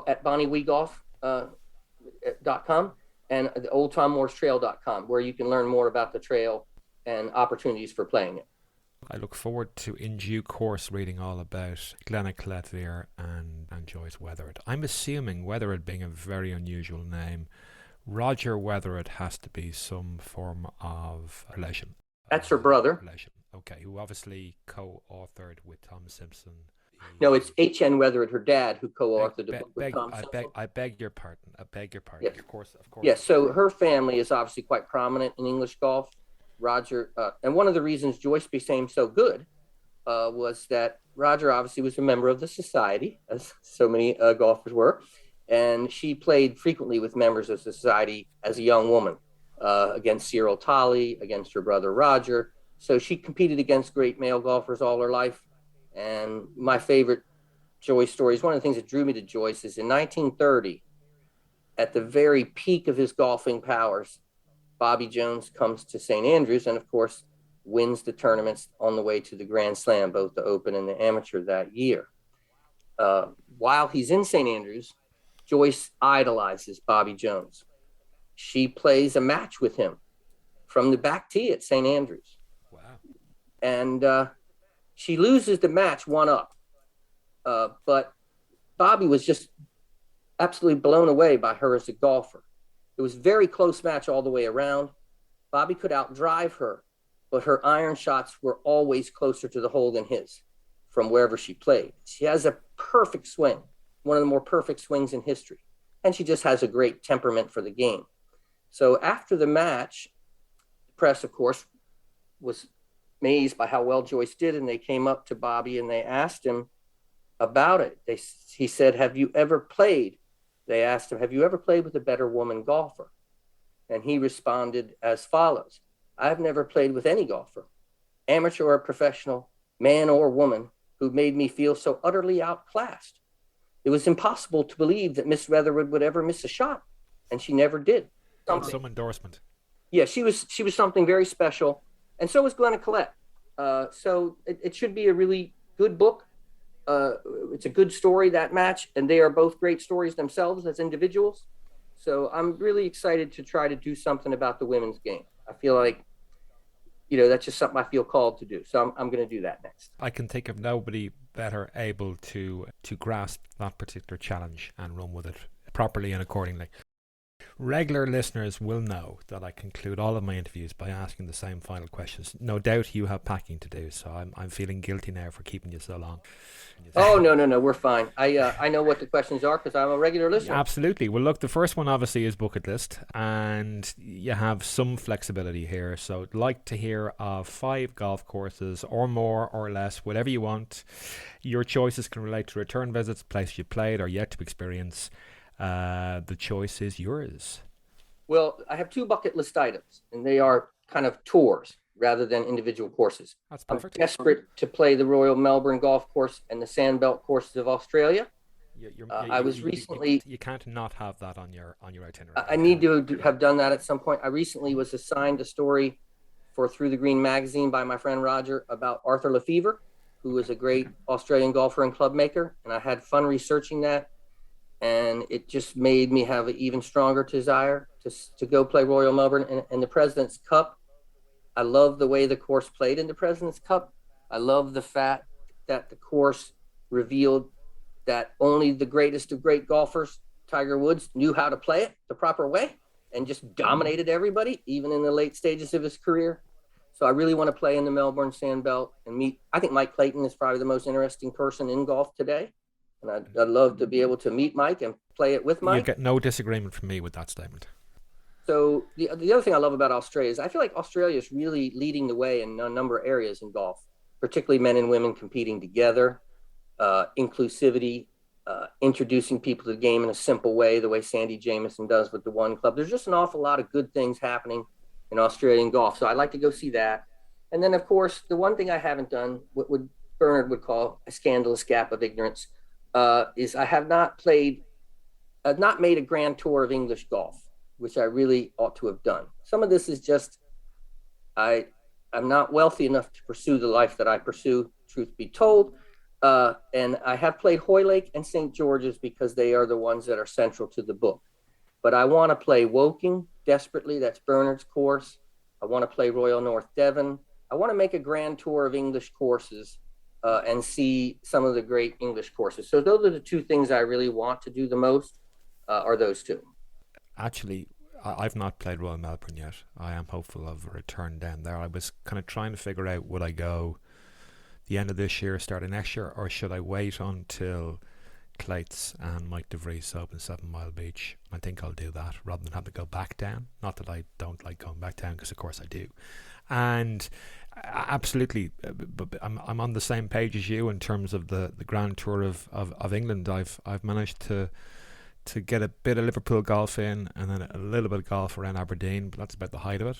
at bonniewheatgolf.com and the oldtommorristrail.com where you can learn more about the trail and opportunities for playing it. I look forward to, in due course, reading all about Glenna Collette Vare and Joyce Weathered. I'm assuming, Weathered being a very unusual name, Roger Weathered has to be some form of relation. That's her brother. Relation. Okay, who obviously co-authored with Tom Simpson. No, it's H.N. Weathered, her dad, who co-authored the book with Tom Simpson. I beg your pardon. Yes. Of course. Yes, so her family is obviously quite prominent in English golf. Roger, and one of the reasons Joyce became so good was that Roger obviously was a member of the society, as so many golfers were, and she played frequently with members of society as a young woman, against Cyril Tolley, against her brother Roger. So she competed against great male golfers all her life. And my favorite Joyce story is one of the things that drew me to Joyce is in 1930, at the very peak of his golfing powers, Bobby Jones comes to St. Andrews and, of course, wins the tournaments on the way to the Grand Slam, both the Open and the Amateur that year. While he's in St. Andrews, Joyce idolizes Bobby Jones. She plays a match with him from the back tee at St. Andrews. Wow. And she loses the match 1-up. But Bobby was just absolutely blown away by her as a golfer. It was a very close match all the way around. Bobby could outdrive her, but her iron shots were always closer to the hole than his from wherever she played. She has a perfect swing, one of the more perfect swings in history. And she just has a great temperament for the game. So after the match, the press, of course, was amazed by how well Joyce did. And they came up to Bobby and they asked him about it. He said, have you ever played? They asked him, have you ever played with a better woman golfer? And he responded as follows: I've never played with any golfer, amateur or professional, man or woman, who made me feel so utterly outclassed. It was impossible to believe that Miss Weatherwood would ever miss a shot, and she never did. Some endorsement. Yeah, she was something very special, and so was Glenna Collette. So it should be a really good book. It's a good story, that match, and they are both great stories themselves as individuals. So I'm really excited to try to do something about the women's game. I feel like, that's just something I feel called to do. So I'm going to do that next. I can think of nobody better able to grasp that particular challenge and run with it properly and accordingly. Regular listeners will know that I conclude all of my interviews by asking the same final questions. No doubt you have packing to do, so I'm feeling guilty now for keeping you so long. Oh, no, we're fine. I know what the questions are because I'm a regular listener. Absolutely. Well, look, the first one obviously is bucket list, and you have some flexibility here. So I'd like to hear of 5 golf courses, or more or less, whatever you want. Your choices can relate to return visits, places you played or yet to experience. The choice is yours. Well, I have 2 bucket list items, and they are kind of tours rather than individual courses. That's perfect. I'm desperate to play the Royal Melbourne Golf Course and the Sandbelt courses of Australia. I was recently... You can't not have that on your itinerary. I need to have done that at some point. I recently was assigned a story for Through the Green magazine by my friend Roger about Arthur Lefevre, who is a great Australian golfer and club maker, and I had fun researching that. And it just made me have an even stronger desire to go play Royal Melbourne and the President's Cup. I love the way the course played in the President's Cup. I love the fact that the course revealed that only the greatest of great golfers, Tiger Woods, knew how to play it the proper way and just dominated everybody, even in the late stages of his career. So I really want to play in the Melbourne Sandbelt and meet. I think Mike Clayton is probably the most interesting person in golf today. And I'd love to be able to meet Mike and play it with Mike. You get no disagreement from me with that statement. So the other thing I love about Australia is I feel like Australia is really leading the way in a number of areas in golf, particularly men and women competing together, inclusivity, introducing people to the game in a simple way, the way Sandy Jamieson does with the One Club. There's just an awful lot of good things happening in Australian golf. So I'd like to go see that. And then, of course, the one thing I haven't done, what Bernard would call a scandalous gap of ignorance, is I have not made a grand tour of English golf, which I really ought to have done. Some of this is just, I'm not wealthy enough to pursue the life that I pursue, truth be told. And I have played Hoylake and St. George's because they are the ones that are central to the book. But I want to play Woking desperately. That's Bernard's course. I want to play Royal North Devon. I want to make a grand tour of English courses and see some of the great English courses. So those are the 2 things I really want to do the most, are those 2. Actually, I've not played Royal Melbourne yet. I am hopeful of a return down there. I was kind of trying to figure out, would I go the end of this year, start of next year, or should I wait until Clates and Mike DeVries open 7 Mile Beach? I think I'll do that rather than have to go back down. Not that I don't like going back down, because of course I do. And Absolutely, but I'm on the same page as you in terms of the Grand Tour of England. I've managed to get a bit of Liverpool golf in, and then a little bit of golf around Aberdeen, but that's about the height of it.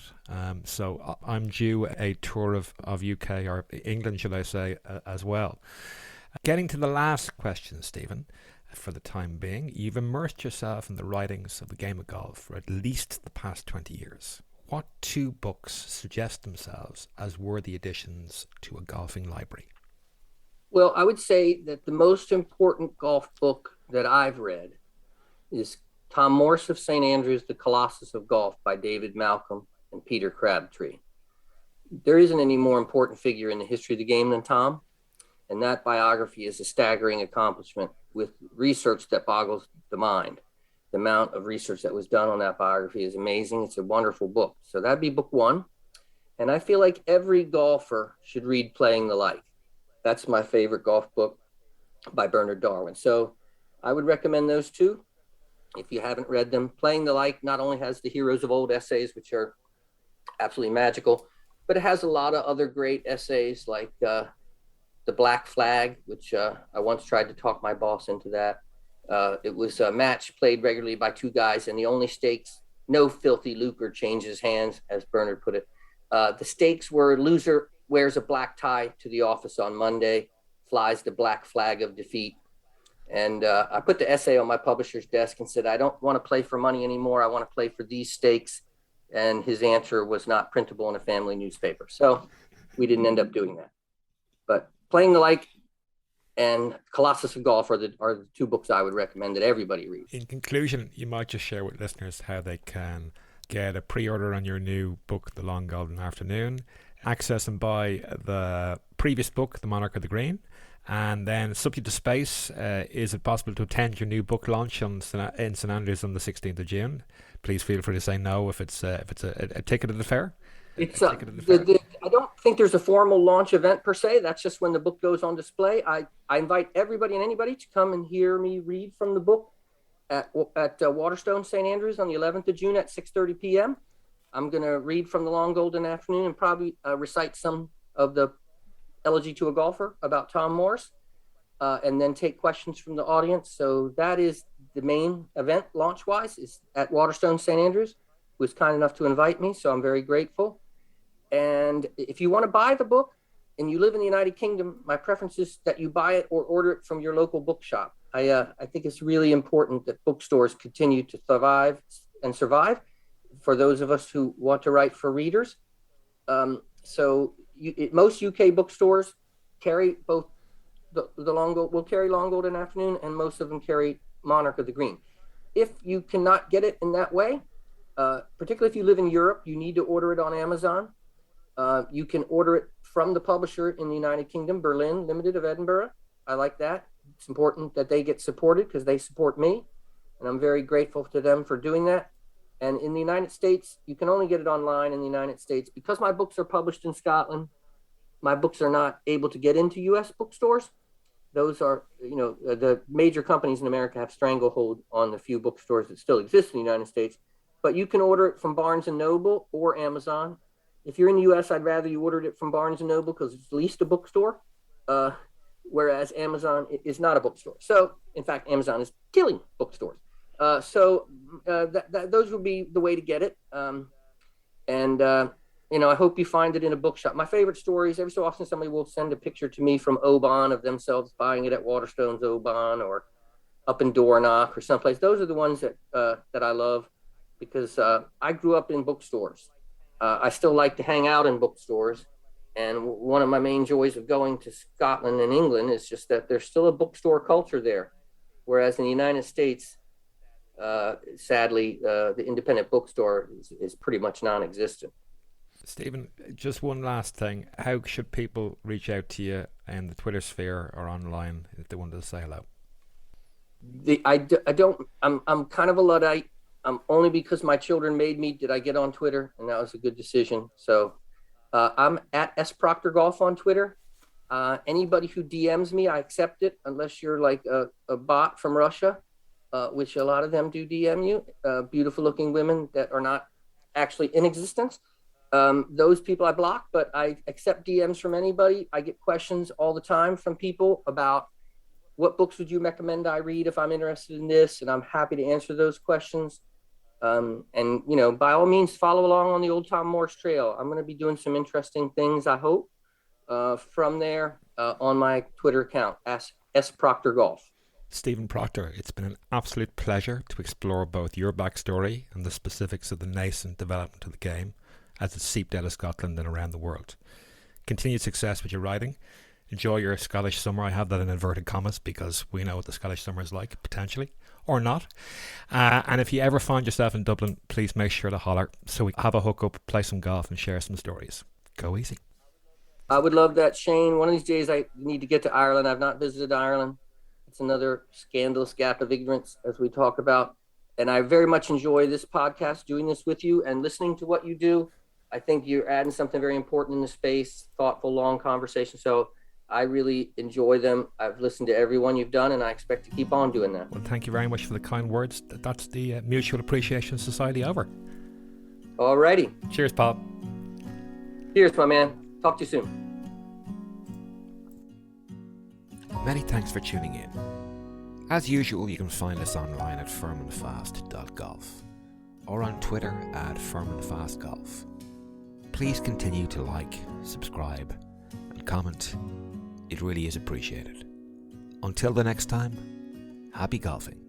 So I'm due a tour of UK, or England, should I say, as well. Getting to the last question, Stephen, for the time being, you've immersed yourself in the writings of the game of golf for at least the past 20 years. What two books suggest themselves as worthy additions to a golfing library? Well, I would say that the most important golf book that I've read is Tom Morse of St. Andrews, The Colossus of Golf by David Malcolm and Peter Crabtree. There isn't any more important figure in the history of the game than Tom, and that biography is a staggering accomplishment with research that boggles the mind. The amount of research that was done on that biography is amazing. It's a wonderful book. So that'd be book one. And I feel like every golfer should read Playing the Like. That's my favorite golf book by Bernard Darwin. So I would recommend those two. If you haven't read them, Playing the Like not only has the Heroes of Old essays, which are absolutely magical, but it has a lot of other great essays like The Black Flag, which I once tried to talk my boss into that. It was a match played regularly by two guys, and the only stakes, no filthy lucre changes hands, as Bernard put it. The stakes were loser wears a black tie to the office on Monday, flies the black flag of defeat. And I put the essay on my publisher's desk and said, I don't want to play for money anymore. I want to play for these stakes. And his answer was not printable in a family newspaper. So we didn't end up doing that. But Playing the Like and Colossus of Golf are the two books I would recommend that everybody read. In conclusion, you might just share with listeners how they can get a pre-order on your new book, The Long Golden Afternoon, access and buy the previous book, The Monarch of the Green, and then subject to space, is it possible to attend your new book launch in St Andrews on the 16th of June? Please feel free to say no if it's a ticketed affair. I don't think there's a formal launch event per se. That's just when the book goes on display. I invite everybody and anybody to come and hear me read from the book at Waterstone St. Andrews on the 11th of June at 6:30 p.m. I'm going to read from The Long Golden Afternoon and probably recite some of the Elegy to a Golfer about Tom Morse, and then take questions from the audience. So that is the main event launch-wise, is at Waterstone St. Andrews, who was kind enough to invite me, so I'm very grateful. And if you want to buy the book and you live in the United Kingdom, my preference is that you buy it or order it from your local bookshop. I think it's really important that bookstores continue to survive for those of us who want to write for readers. Most UK bookstores carry both will carry Long Golden Afternoon, and most of them carry Monarch of the Green. If you cannot get it in that way, particularly if you live in Europe, you need to order it on Amazon. You can order it from the publisher in the United Kingdom, Berlin Limited of Edinburgh. I like that. It's important that they get supported because they support me, and I'm very grateful to them for doing that. And in the United States, you can only get it online in the United States. Because my books are published in Scotland, my books are not able to get into U.S. bookstores. Those are, the major companies in America have stranglehold on the few bookstores that still exist in the United States. But you can order it from Barnes & Noble or Amazon. If you're in the U.S., I'd rather you ordered it from Barnes & Noble because it's at least a bookstore, whereas Amazon is not a bookstore. So, in fact, Amazon is killing bookstores. Those would be the way to get it. I hope you find it in a bookshop. My favorite stories, every so often somebody will send a picture to me from Oban of themselves buying it at Waterstone's Oban or up in Dornoch or someplace. Those are the ones that I love because I grew up in bookstores. I still like to hang out in bookstores. And one of my main joys of going to Scotland and England is just that there's still a bookstore culture there. Whereas in the United States, sadly, the independent bookstore is pretty much non-existent. Stephen, just one last thing. How should people reach out to you in the Twitter sphere or online if they wanted to say hello? I'm kind of a Luddite. Only because my children made me did I get on Twitter, and that was a good decision. So I'm at S Proctor Golf on Twitter. Anybody who DMs me, I accept it, unless you're like a bot from Russia, which a lot of them do DM you, beautiful looking women that are not actually in existence. Those people I block, but I accept DMs from anybody. I get questions all the time from people about what books would you recommend I read if I'm interested in this, and I'm happy to answer those questions. And by all means, follow along on the Old Tom Morse Trail. I'm going to be doing some interesting things, I hope, from there on my Twitter account, S Proctor Golf. Stephen Proctor, it's been an absolute pleasure to explore both your backstory and the specifics of the nascent development of the game as it seeped out of Scotland and around the world. Continued success with your writing. Enjoy your Scottish summer. I have that in inverted commas because we know what the Scottish summer is like, potentially, or not. And if you ever find yourself in Dublin, please make sure to holler so we have a hookup, play some golf and share some stories. Go easy. I would love that, Shane. One of these days I need to get to Ireland. I've not visited Ireland. It's another scandalous gap of ignorance, as we talk about. And I very much enjoy this podcast, doing this with you and listening to what you do. I think you're adding something very important in the space, thoughtful, long conversation. So I really enjoy them. I've listened to everyone you've done, and I expect to keep on doing that. Well, thank you very much for the kind words. That's the Mutual Appreciation Society over. All righty. Cheers, pal. Cheers, my man. Talk to you soon. Many thanks for tuning in. As usual, you can find us online at firmandfast.golf or on Twitter at firmandfastgolf. Please continue to like, subscribe, and comment. It really is appreciated. Until the next time, happy golfing.